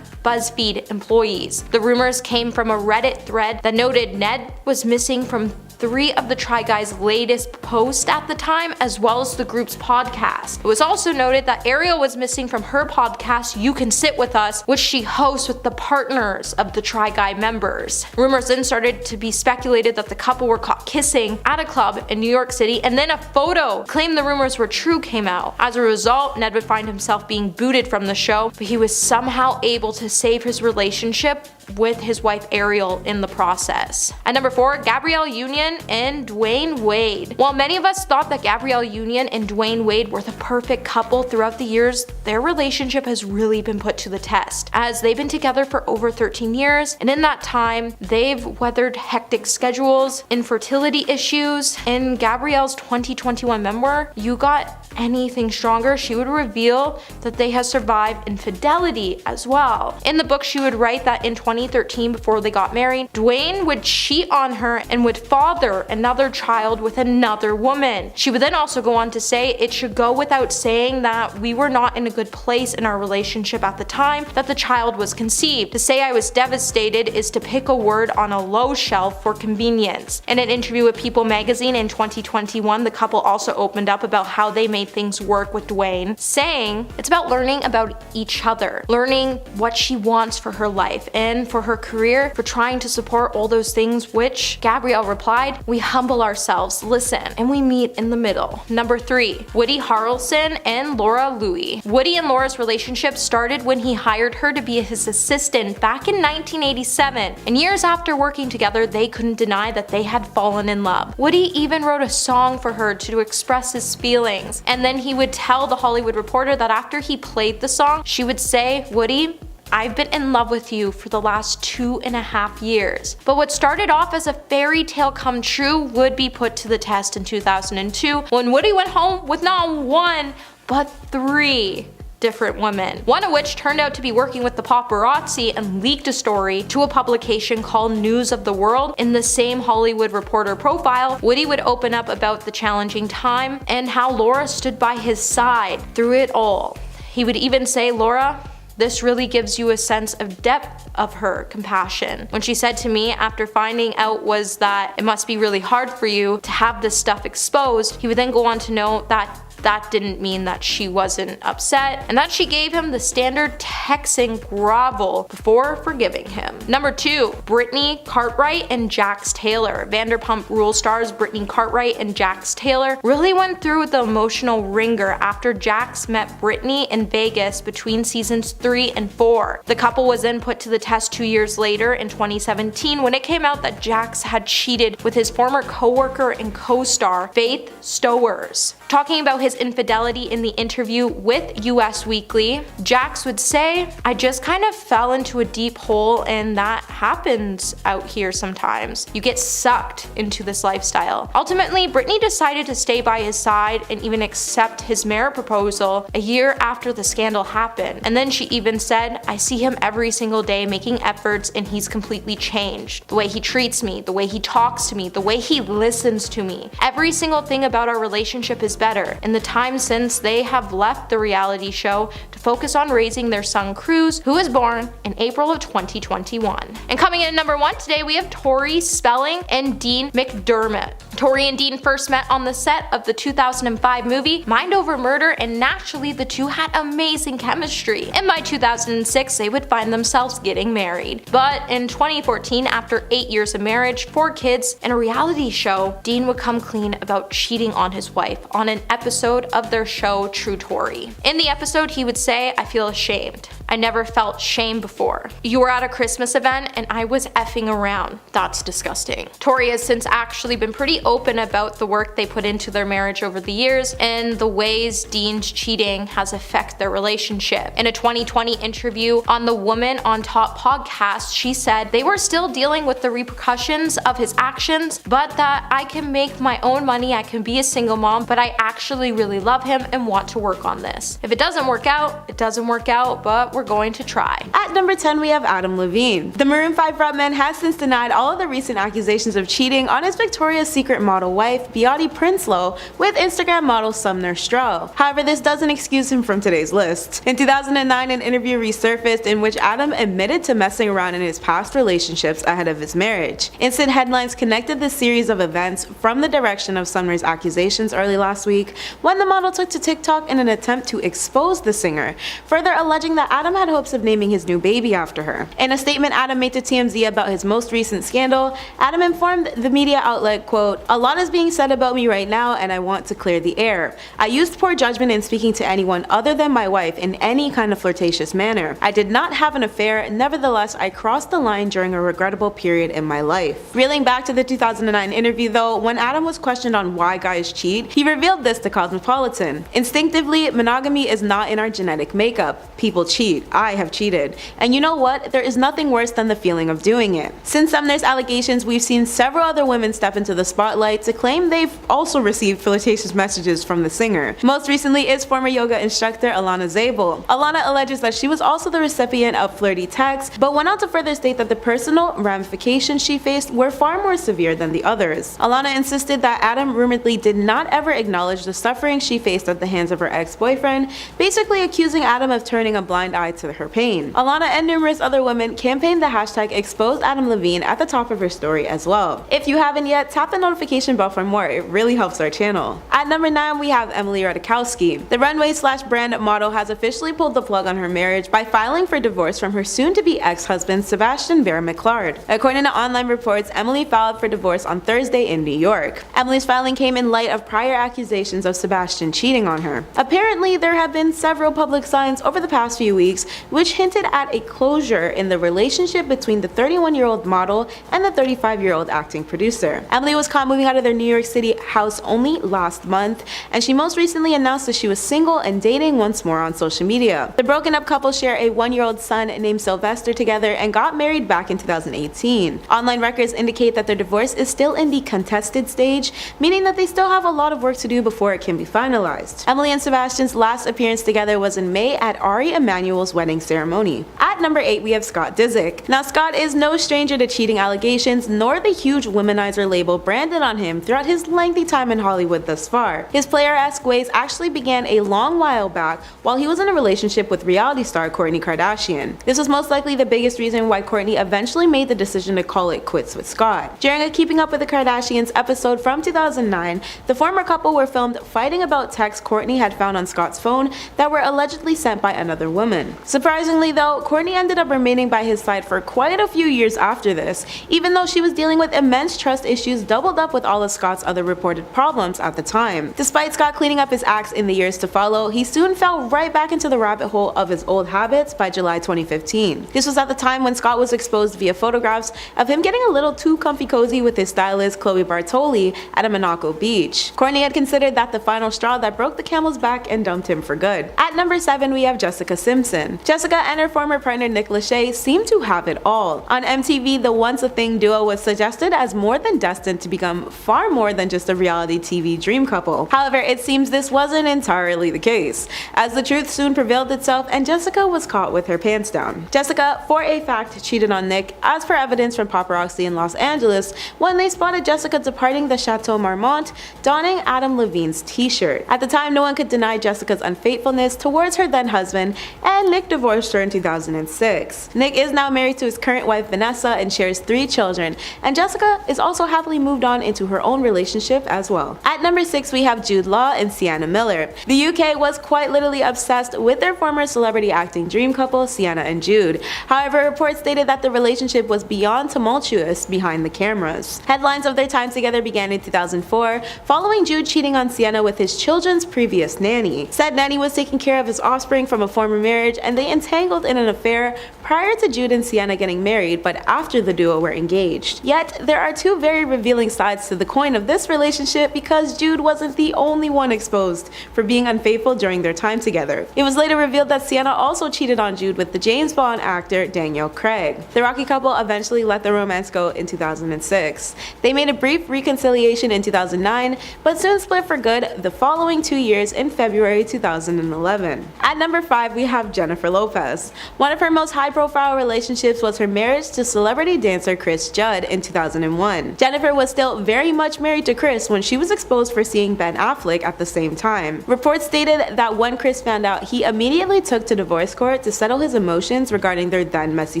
BuzzFeed employees. The rumors came from a Reddit thread that noted Ned was missing from 3 of the Try Guys' latest posts at the time, as well as the group's podcast. It was also noted that Ariel was missing from her podcast, You Can Sit With Us, which she hosts with the partners of the Try Guy members. Rumors then started to be speculated that the couple were caught kissing at a club in New York City, and then a photo claimed the rumors were true came out. As a result, Ned would find himself being booted from the show, but he was somehow able to save his relationship with his wife Ariel in the process. At number 4, Gabrielle Union and Dwayne Wade. While many of us thought that Gabrielle Union and Dwayne Wade were the perfect couple throughout the years, their relationship has really been put to the test, as they've been together for over 13 years, and in that time, they've weathered hectic schedules, infertility issues. In Gabrielle's 2021 memoir, You Got Anything Stronger, she would reveal that they have survived infidelity as well. In the book, she would write that in 2013, before they got married, Dwayne would cheat on her and would father another child with another woman. She would then also go on to say, "It should go without saying that we were not in a good place in our relationship at the time that the child was conceived. To say I was devastated is to pick a word on a low shelf for convenience." In an interview with People magazine in 2021, the couple also opened up about how they made things work with Dwayne, saying, "It's about learning about each other, learning what she wants for her life and for her career, for trying to support all those things," which Gabrielle replied, "We humble ourselves, listen, and we meet in the middle." Number 3, Woody Harrelson and Laura Louie. Woody and Laura's relationship started when he hired her to be his assistant back in 1987, and years after working together, they couldn't deny that they had fallen in love. Woody even wrote a song for her to express his feelings, and then he would tell The Hollywood Reporter that after he played the song, she would say, "Woody, I've been in love with you for the last 2.5 years." But what started off as a fairy tale come true would be put to the test in 2002 when Woody went home with not 1, but 3 different women, one of which turned out to be working with the paparazzi and leaked a story to a publication called News of the World. In the same Hollywood Reporter profile, Woody would open up about the challenging time and how Laura stood by his side through it all. He would even say, "Laura, this really gives you a sense of depth of her compassion. When she said to me after finding out was that it must be really hard for you to have this stuff exposed," he would then go on to note that that didn't mean that she wasn't upset, and that she gave him the standard Texan grovel before forgiving him. Number 2, Brittany Cartwright and Jax Taylor. Vanderpump Rules stars Brittany Cartwright and Jax Taylor really went through the emotional ringer after Jax met Brittany in Vegas between seasons 3 3, and 4. The couple was then put to the test 2 years later in 2017 when it came out that Jax had cheated with his former co-worker and co-star Faith Stowers. Talking about his infidelity in the interview with US Weekly, Jax would say, "I just kind of fell into a deep hole, and that happens out here sometimes. You get sucked into this lifestyle." Ultimately, Britney decided to stay by his side and even accept his marriage proposal a year after the scandal happened. And then she even said, "I see him every single day making efforts, and he's completely changed. The way he treats me, the way he talks to me, the way he listens to me. Every single thing about our relationship is better." In the time since, they have left the reality show to focus on raising their son Cruz, who was born in April of 2021. And coming in at number 1 today, we have Tori Spelling and Dean McDermott. Tori and Dean first met on the set of the 2005 movie Mind Over Murder, and naturally the two had amazing chemistry. And by 2006, they would find themselves getting married. But in 2014, after 8 years of marriage, 4 kids, and a reality show, Dean would come clean about cheating on his wife on an episode of their show True Tori. In the episode, he would say, "I feel ashamed. I never felt shame before. You were at a Christmas event and I was effing around. That's disgusting." Tori has since actually been pretty open about the work they put into their marriage over the years and the ways Dean's cheating has affected their relationship. In a 2020 interview on the Woman on Top podcast, she said they were still dealing with the repercussions of his actions, but that "I can make my own money, I can be a single mom, but I actually really love him and want to work on this. If it doesn't work out, it doesn't work out, but we're going to try." At number 10, we have Adam Levine. The Maroon 5 frontman has since denied all of the recent accusations of cheating on his Victoria's Secret model wife, Beate Prinsloo, with Instagram model Sumner Stroh. However, this doesn't excuse him from today's list. In 2009, an interview resurfaced in which Adam admitted to messing around in his past relationships ahead of his marriage. Instant headlines connected this series of events from the direction of Sumner's accusations early last week, when the model took to TikTok in an attempt to expose the singer, further alleging that Adam had hopes of naming his new baby after her. In a statement Adam made to TMZ about his most recent scandal, Adam informed the media outlet, quote, "A lot is being said about me right now and I want to clear the air. I used poor judgment in speaking to anyone other than my wife in any kind of flirtatious manner. I did not have an affair, nevertheless I crossed the line during a regrettable period in my life." Reeling back to the 2009 interview though, when Adam was questioned on why guys cheat, he revealed this to Cosmopolitan. "Instinctively, monogamy is not in our genetic makeup. People cheat. I have cheated. And you know what? There is nothing worse than the feeling of doing it." Since Sumner's allegations, we've seen several other women step into the spotlight to claim they've also received flirtatious messages from the singer. Most recently is former yoga instructor Alana Zabel. Alana alleges that she was also the recipient of flirty texts, but went on to further state that the personal ramifications she faced were far more severe than the others. Alana insisted that Adam rumoredly did not ever acknowledge the suffering she faced at the hands of her ex-boyfriend, basically accusing Adam of turning a blind eye to her pain. Alana and numerous other women campaigned the hashtag #ExposedAdamLevine at the top of her story as well. If you haven't yet, tap the notification bell for more, it really helps our channel. At number 9, we have Emily Ratajkowski. The runway/brand model has officially pulled the plug on her marriage by filing for divorce from her soon-to-be ex-husband Sebastian Vera McLeod. According to online reports, Emily filed for divorce on Thursday in New York. Emily's filing came in light of prior accusations of Sebastian cheating on her. Apparently, there have been several public signs over the past few weeks which hinted at a closure in the relationship between the 31-year-old model and the 35-year-old acting producer. Emily was caught moving out of their New York City house only last month, and she most recently announced that she was single and dating once more on social media. The broken up couple share a 1-year-old son named Sylvester together and got married back in 2018. Online records indicate that their divorce is still in the contested stage, meaning that they still have a lot of work to do before it can be finalized. Emily and Sebastian's last appearance together was in May at Ari Emanuel's wedding ceremony. At number 8, we have Scott Disick. Now, Scott is no stranger to cheating allegations, nor the huge womanizer label branded on him throughout his lengthy time in Hollywood thus far. His player-esque ways actually began a long while back while he was in a relationship with reality star Kourtney Kardashian. This was most likely the biggest reason why Kourtney eventually made the decision to call it quits with Scott. During a Keeping Up with the Kardashians episode from 2009, the former couple were filmed fighting about texts Kourtney had found on Scott's phone that were allegedly sent by another woman. Surprisingly though, Kourtney Kourtney ended up remaining by his side for quite a few years after this, even though she was dealing with immense trust issues doubled up with all of Scott's other reported problems at the time. Despite Scott cleaning up his acts in the years to follow, he soon fell right back into the rabbit hole of his old habits by July 2015. This was at the time when Scott was exposed via photographs of him getting a little too comfy cozy with his stylist Chloe Bartoli at a Monaco beach. Kourtney had considered that the final straw that broke the camel's back and dumped him for good. At number 7 we have Jessica Simpson. Jessica and her former partner Nick Lachey seemed to have it all. On MTV, the Once a Thing duo was suggested as more than destined to become far more than just a reality TV dream couple. However, it seems this wasn't entirely the case, as the truth soon prevailed itself and Jessica was caught with her pants down. Jessica, for a fact, cheated on Nick, as per evidence from paparazzi in Los Angeles when they spotted Jessica departing the Chateau Marmont donning Adam Levine's t-shirt. At the time, no one could deny Jessica's unfaithfulness towards her then husband, and Nick divorced her in 2006. Nick is now married to his current wife Vanessa and shares 3 children, and Jessica is also happily moved on into her own relationship as well. At number 6 we have Jude Law and Sienna Miller. The UK was quite literally obsessed with their former celebrity acting dream couple Sienna and Jude. However, reports stated that the relationship was beyond tumultuous behind the cameras. Headlines of their time together began in 2004, following Jude cheating on Sienna with his children's previous nanny. Said nanny was taking care of his offspring from a former marriage, and they entangled in an affair prior to Jude and Sienna getting married, but after the duo were engaged. Yet, there are 2 very revealing sides to the coin of this relationship, because Jude wasn't the only one exposed for being unfaithful during their time together. It was later revealed that Sienna also cheated on Jude with the James Bond actor Daniel Craig. The rocky couple eventually let the romance go in 2006. They made a brief reconciliation in 2009, but soon split for good the following 2 years in February 2011. At number 5 we have Jennifer Lopez. One of her most high-profile relationships was her marriage to celebrity dancer Chris Judd in 2001. Jennifer was still very much married to Chris when she was exposed for seeing Ben Affleck at the same time. Reports stated that when Chris found out, he immediately took to divorce court to settle his emotions regarding their then messy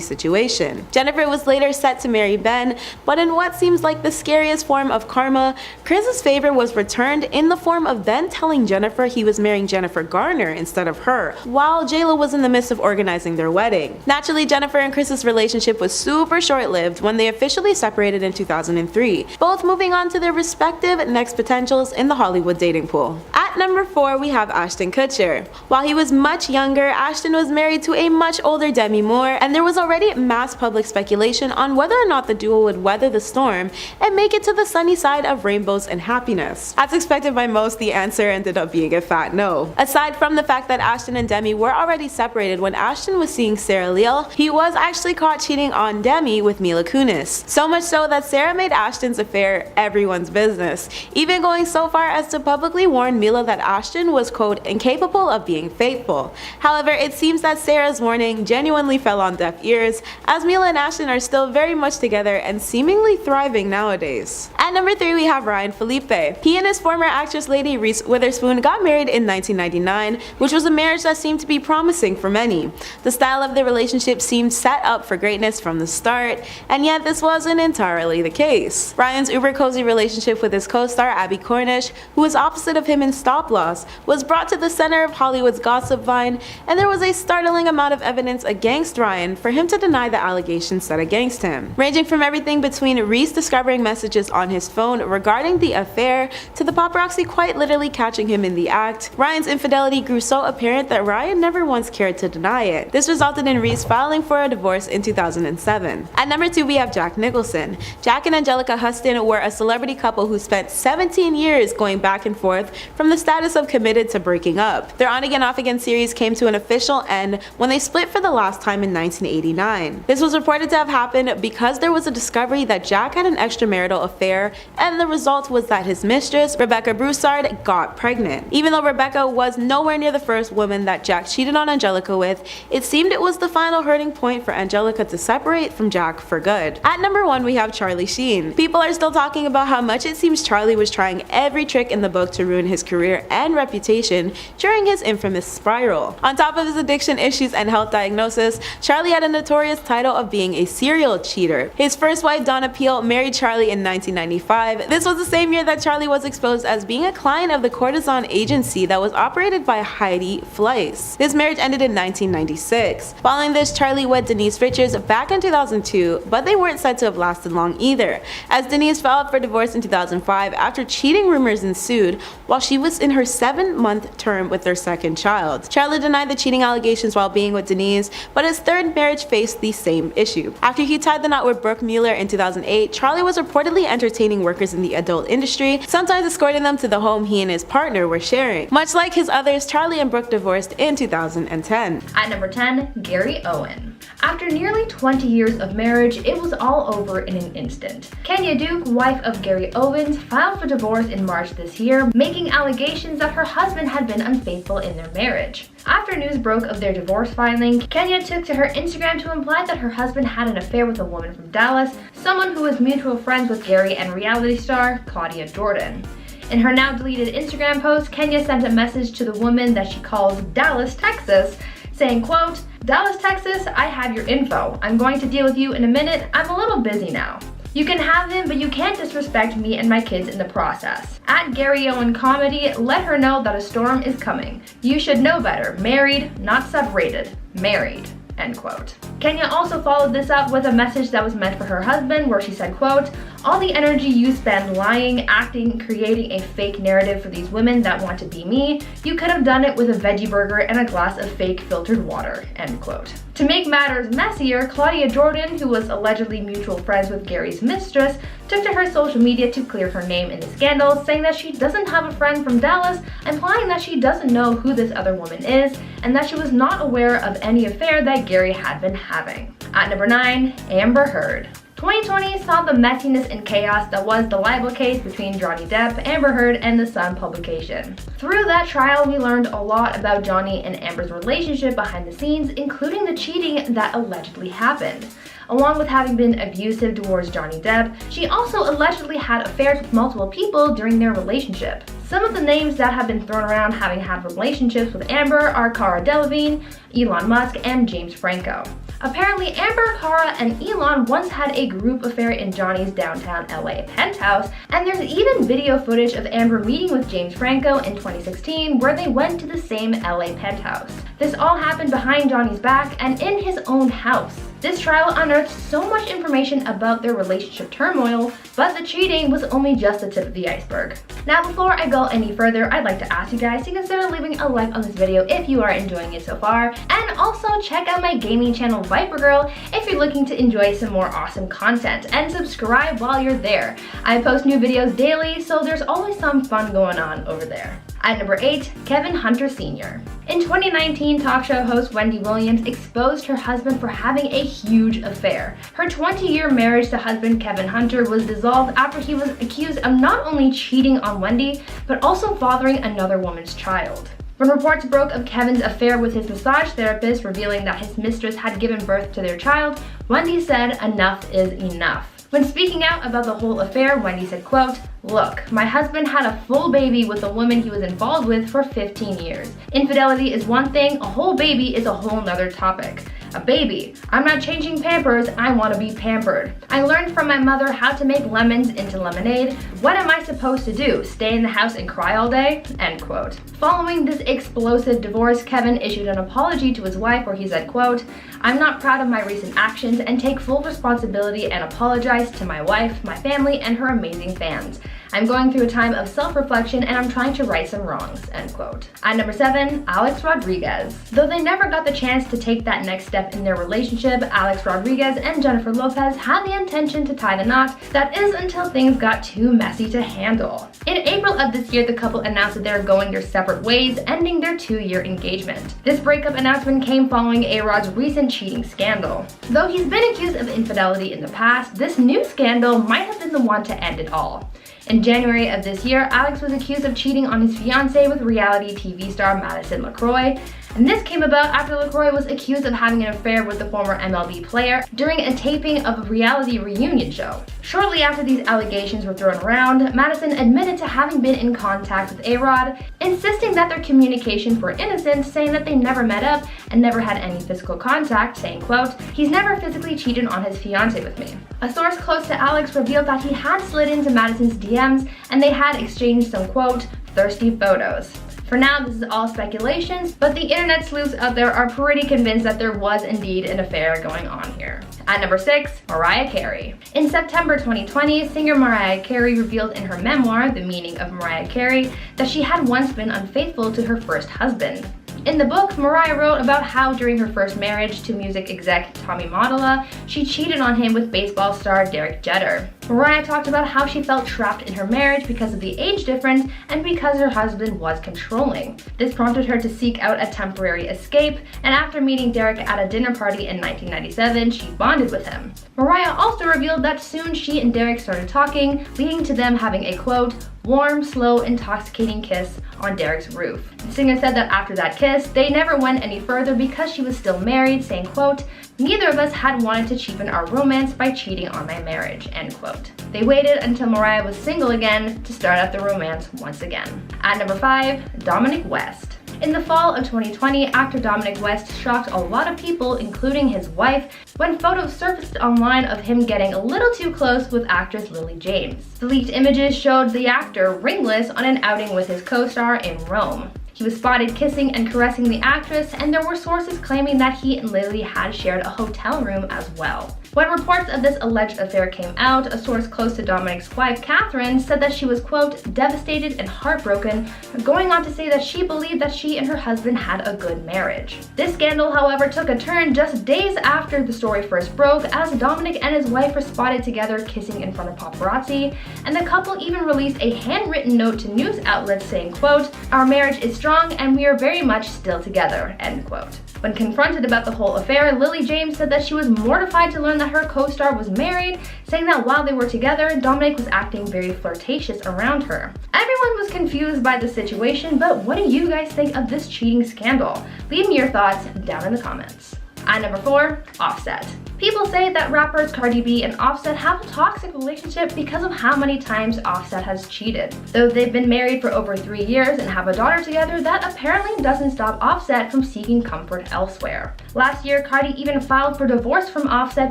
situation. Jennifer was later set to marry Ben, but in what seems like the scariest form of karma, Chris's favor was returned in the form of then telling Jennifer he was marrying Jennifer Garner instead of her, while JLo was in the midst of organizing their wedding. Naturally, Jennifer and Chris's relationship was super short-lived when they officially separated in 2003, both moving on to their respective next potentials in the Hollywood dating pool. At number 4 we have Ashton Kutcher. While he was much younger, Ashton was married to a much older Demi Moore, and there was already mass public speculation on whether or not the duo would weather the storm and make it to the sunny side of rainbows and happiness. As expected by most, the answer ended up being a fat no. Aside from the fact that Ashton and Demi were already separated when Ashton was seeing Sarah Leal, he was actually caught cheating on Demi with Mila Kunis. So much so that Sarah made Ashton's affair everyone's business, even going so far as to publicly warn Mila that Ashton was, quote, incapable of being faithful. However, it seems that Sarah's warning genuinely fell on deaf ears, as Mila and Ashton are still very much together and seemingly thriving nowadays. At number 3 we have Ryan Felipe. He and his former actress lady Reese Witherspoon got married in 1999, which was a marriage that seemed to be promising for many. The style of the relationship seemed set up for greatness from the start, and yet this wasn't entirely the case. Ryan's uber cozy relationship with his co-star Abby Cornish, who was opposite of him in Stop Loss, was brought to the center of Hollywood's gossip vine, and there was a startling amount of evidence against Ryan for him to deny the allegations set against him, ranging from everything between Reese discovering messages on his phone regarding the affair to the paparazzi quite literally catching him in the act. Ryan's infidelity grew so apparent that Ryan never once cared to deny it. This resulted in Reese filing for a divorce in 2007. At number 2 we have Jack Nicholson. Jack and Angelica Huston were a celebrity couple who spent 17 years going back and forth from the status of committed to breaking up. Their on-again off-again series came to an official end when they split for the last time in 1989. This was reported to have happened because there was a discovery that Jack had an extramarital affair, and the result was that his mistress, Rebecca Broussard, got pregnant. Even though Rebecca was nowhere near the first woman that Jack cheated on Angelica with, it seemed it was the final hurting point for Angelica to separate from Jack for good. At number 1 we have Charlie Sheen. People are still talking about how much it seems Charlie was trying every trick in the book to ruin his career and reputation during his infamous spiral. On top of his addiction issues and health diagnosis, Charlie had a notorious title of being a serial cheater. His first wife, Donna Peel, married Charlie in 1995. This was the same year that Charlie was exposed as being a client of the courtesan agency that was operated by Heidi Fleiss. This marriage ended in 1996. Following this, Charlie wed Denise Richards back in 2002, but they weren't said to have lasted long either, as Denise filed for divorce in 2005 after cheating rumors ensued while she was in her 7-month term with their second child. Charlie denied the cheating allegations while being with Denise, but his third marriage faced the same issue. After he tied the knot with Brooke Mueller in 2008, Charlie was reportedly entertaining workers in the adult industry, sometimes escorting them to the home he and his partner were sharing. Much like his others, Charlie and Brooke divorced in 2010. At number 10, Gary Owen. After nearly 20 years of marriage, it was all over in an instant. Kenya Duke, wife of Gary Owens, filed for divorce in March this year, making allegations that her husband had been unfaithful in their marriage. After news broke of their divorce filing, Kenya took to her Instagram to imply that her husband had an affair with a woman from Dallas, someone who was mutual friends with Gary and reality star Claudia Jordan. In her now deleted Instagram post, Kenya sent a message to the woman that she calls Dallas, Texas, saying, quote, "Dallas, Texas, I have your info. I'm going to deal with you in a minute. I'm a little busy now. You can have him, but you can't disrespect me and my kids in the process. At Gary Owen Comedy, let her know that a storm is coming. You should know better. Married, not separated. Married." End quote. Kenya also followed this up with a message that was meant for her husband, where she said, quote, "All the energy you spend lying, acting, creating a fake narrative for these women that want to be me, you could have done it with a veggie burger and a glass of fake filtered water." End quote. To make matters messier, Claudia Jordan, who was allegedly mutual friends with Gary's mistress, took to her social media to clear her name in the scandal, saying that she doesn't have a friend from Dallas, implying that she doesn't know who this other woman is, and that she was not aware of any affair that Gary had been having. At number 9, Amber Heard. 2020 saw the messiness and chaos that was the libel case between Johnny Depp, Amber Heard, and The Sun publication. Through that trial, we learned a lot about Johnny and Amber's relationship behind the scenes, including the cheating that allegedly happened. Along with having been abusive towards Johnny Depp, she also allegedly had affairs with multiple people during their relationship. Some of the names that have been thrown around having had relationships with Amber are Cara Delevingne, Elon Musk, and James Franco. Apparently, Amber, Cara, and Elon once had a group affair in Johnny's downtown LA penthouse, and there's even video footage of Amber meeting with James Franco in 2016 where they went to the same LA penthouse. This all happened behind Johnny's back and in his own house. This trial unearthed so much information about their relationship turmoil, but the cheating was only just the tip of the iceberg. Now, before I go any further, I'd like to ask you guys to consider leaving a like on this video if you are enjoying it so far, and also check out my gaming channel Viper Girl if you're looking to enjoy some more awesome content, and subscribe while you're there. I post new videos daily, so there's always some fun going on over there. At number 8, Kevin Hunter Sr. In 2019, talk show host Wendy Williams exposed her husband for having a huge affair. Her 20-year marriage to husband Kevin Hunter was dissolved after he was accused of not only cheating on Wendy, but also fathering another woman's child. When reports broke of Kevin's affair with his massage therapist, revealing that his mistress had given birth to their child, Wendy said, "Enough is enough." When speaking out about the whole affair, Wendy said, quote, "Look, my husband had a full baby with a woman he was involved with for 15 years. Infidelity is one thing, a whole baby is a whole nother topic. A baby. I'm not changing Pampers, I want to be pampered. I learned from my mother how to make lemons into lemonade. What am I supposed to do? Stay in the house and cry all day?" End quote. Following this explosive divorce, Kevin issued an apology to his wife where he said, quote, "I'm not proud of my recent actions and take full responsibility and apologize to my wife, my family, and her amazing fans. I'm going through a time of self-reflection and I'm trying to right some wrongs." End quote. At number 7, Alex Rodriguez. Though they never got the chance to take that next step in their relationship, Alex Rodriguez and Jennifer Lopez had the intention to tie the knot, that is until things got too messy to handle. In April of this year, the couple announced that they're going their separate ways, ending their 2-year engagement. This breakup announcement came following A-Rod's recent cheating scandal. Though he's been accused of infidelity in the past, this new scandal might have been the one to end it all. In January of this year, Alex was accused of cheating on his fiancée with reality TV star Madison LaCroix, and this came about after LaCroix was accused of having an affair with the former MLB player during a taping of a reality reunion show. Shortly after these allegations were thrown around, Madison admitted to having been in contact with A-Rod, insisting that their communications were innocent, saying that they never met up and never had any physical contact, saying, quote, "He's never physically cheated on his fiancée with me." A source close to Alex revealed that he had slid into Madison's DMs and they had exchanged some, quote, "thirsty photos." For now, this is all speculations, but the internet sleuths out there are pretty convinced that there was indeed an affair going on here. At number 6, Mariah Carey. In September 2020, singer Mariah Carey revealed in her memoir, The Meaning of Mariah Carey, that she had once been unfaithful to her first husband. In the book, Mariah wrote about how during her first marriage to music exec Tommy Mottola, she cheated on him with baseball star Derek Jeter. Mariah talked about how she felt trapped in her marriage because of the age difference and because her husband was controlling. This prompted her to seek out a temporary escape, and after meeting Derek at a dinner party in 1997, she bonded with him. Mariah also revealed that soon she and Derek started talking, leading to them having a quote, warm, slow, intoxicating kiss on Derek's roof. The singer said that after that kiss, they never went any further because she was still married, saying, quote, neither of us had wanted to cheapen our romance by cheating on my marriage, end quote. They waited until Mariah was single again to start out the romance once again. At number 5, Dominic West. In the fall of 2020, actor Dominic West shocked a lot of people, including his wife, when photos surfaced online of him getting a little too close with actress Lily James. The leaked images showed the actor ringless on an outing with his co-star in Rome. He was spotted kissing and caressing the actress, and there were sources claiming that he and Lily had shared a hotel room as well. When reports of this alleged affair came out, a source close to Dominic's wife, Catherine, said that she was, quote, devastated and heartbroken, going on to say that she believed that she and her husband had a good marriage. This scandal, however, took a turn just days after the story first broke, as Dominic and his wife were spotted together kissing in front of paparazzi, and the couple even released a handwritten note to news outlets saying, quote, our marriage is strong and we are very much still together, end quote. When confronted about the whole affair, Lily James said that she was mortified to learn that her co-star was married, saying that while they were together, Dominic was acting very flirtatious around her. Everyone was confused by the situation, but what do you guys think of this cheating scandal? Leave me your thoughts down in the comments. At number 4, Offset. People say that rappers Cardi B and Offset have a toxic relationship because of how many times Offset has cheated. Though they've been married for over 3 years and have a daughter together, that apparently doesn't stop Offset from seeking comfort elsewhere. Last year, Cardi even filed for divorce from Offset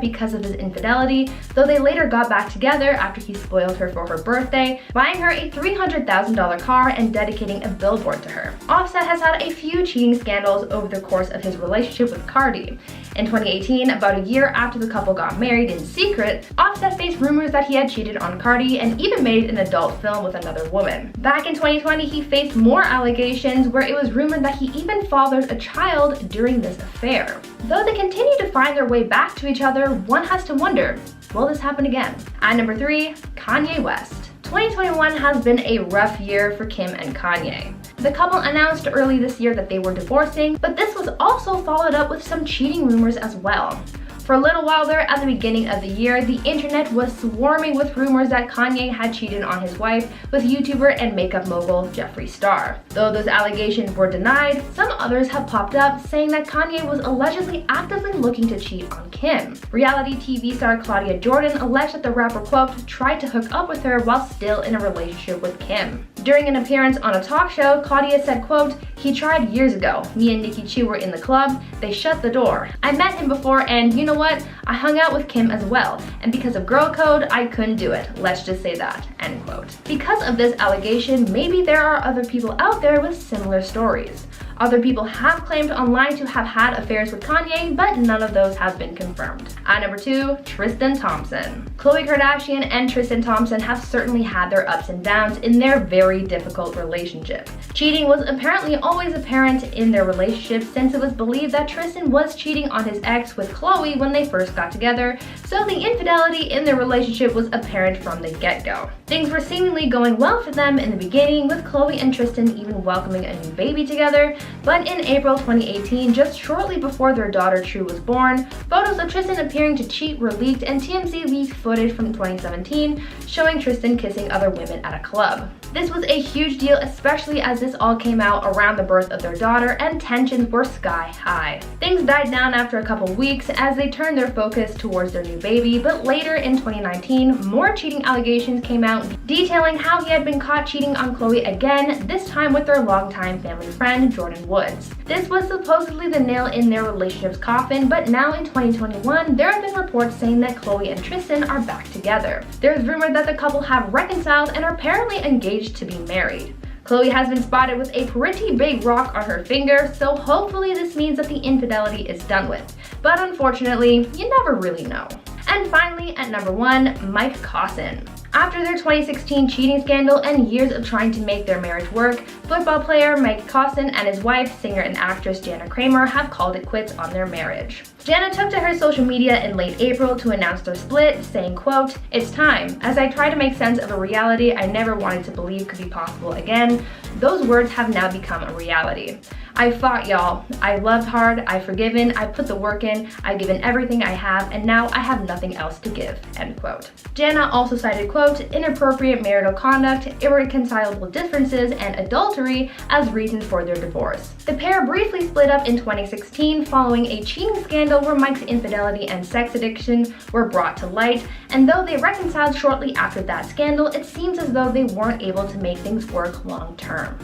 because of his infidelity, though they later got back together after he spoiled her for her birthday, buying her a $300,000 car and dedicating a billboard to her. Offset has had a few cheating scandals over the course of his relationship with Cardi. In 2018, about a year after the couple got married in secret, Offset faced rumors that he had cheated on Cardi and even made an adult film with another woman. Back in 2020, he faced more allegations where it was rumored that he even fathered a child during this affair. Though they continue to find their way back to each other, one has to wonder, will this happen again? At number 3, Kanye West. 2021 has been a rough year for Kim and Kanye. The couple announced early this year that they were divorcing, but this was also followed up with some cheating rumors as well. For a little while there, at the beginning of the year, the internet was swarming with rumors that Kanye had cheated on his wife with YouTuber and makeup mogul Jeffree Star. Though those allegations were denied, some others have popped up saying that Kanye was allegedly actively looking to cheat on Kim. Reality TV star Claudia Jordan alleged that the rapper, quote, tried to hook up with her while still in a relationship with Kim. During an appearance on a talk show, Claudia said, quote, he tried years ago. Me and Nicki Chu were in the club. They shut the door. I met him before and you know what? I hung out with Kim as well. And because of girl code, I couldn't do it. Let's just say that, end quote. Because of this allegation, maybe there are other people out there with similar stories. Other people have claimed online to have had affairs with Kanye, but none of those have been confirmed. At number 2, Tristan Thompson. Khloe Kardashian and Tristan Thompson have certainly had their ups and downs in their very difficult relationship. Cheating was apparently always apparent in their relationship since it was believed that Tristan was cheating on his ex with Khloe when they first got together, so the infidelity in their relationship was apparent from the get-go. Things were seemingly going well for them in the beginning, with Khloe and Tristan even welcoming a new baby together, but in April 2018, just shortly before their daughter True was born, photos of Tristan appearing to cheat were leaked, and TMZ leaked footage from 2017 showing Tristan kissing other women at a club. This was a huge deal, especially as this all came out around the birth of their daughter and tensions were sky high. Things died down after a couple weeks as they turned their focus towards their new baby, but later in 2019, more cheating allegations came out detailing how he had been caught cheating on Khloe again, this time with their longtime family friend Jordan Woods. This was supposedly the nail in their relationship's coffin, but now in 2021, there have been reports saying that Khloe and Tristan are back together. There's rumor that the couple have reconciled and are apparently engaged to be married. Khloe has been spotted with a pretty big rock on her finger, so hopefully this means that the infidelity is done with. But unfortunately, you never really know. And finally, at number 1, Mike Cosson. After their 2016 cheating scandal and years of trying to make their marriage work, football player Mike Cosson and his wife, singer and actress Jana Kramer, have called it quits on their marriage. Jana took to her social media in late April to announce their split, saying, quote, "It's time. As I try to make sense of a reality I never wanted to believe could be possible again, those words have now become a reality. I fought, y'all. I loved hard, I've forgiven, I put the work in, I've given everything I have, and now I have nothing else to give," end quote. Jana also cited, quote, "inappropriate marital conduct, irreconcilable differences, and adultery" as reasons for their divorce. The pair briefly split up in 2016 following a cheating scandal where Mike's infidelity and sex addiction were brought to light, and though they reconciled shortly after that scandal, it seems as though they weren't able to make things work long term.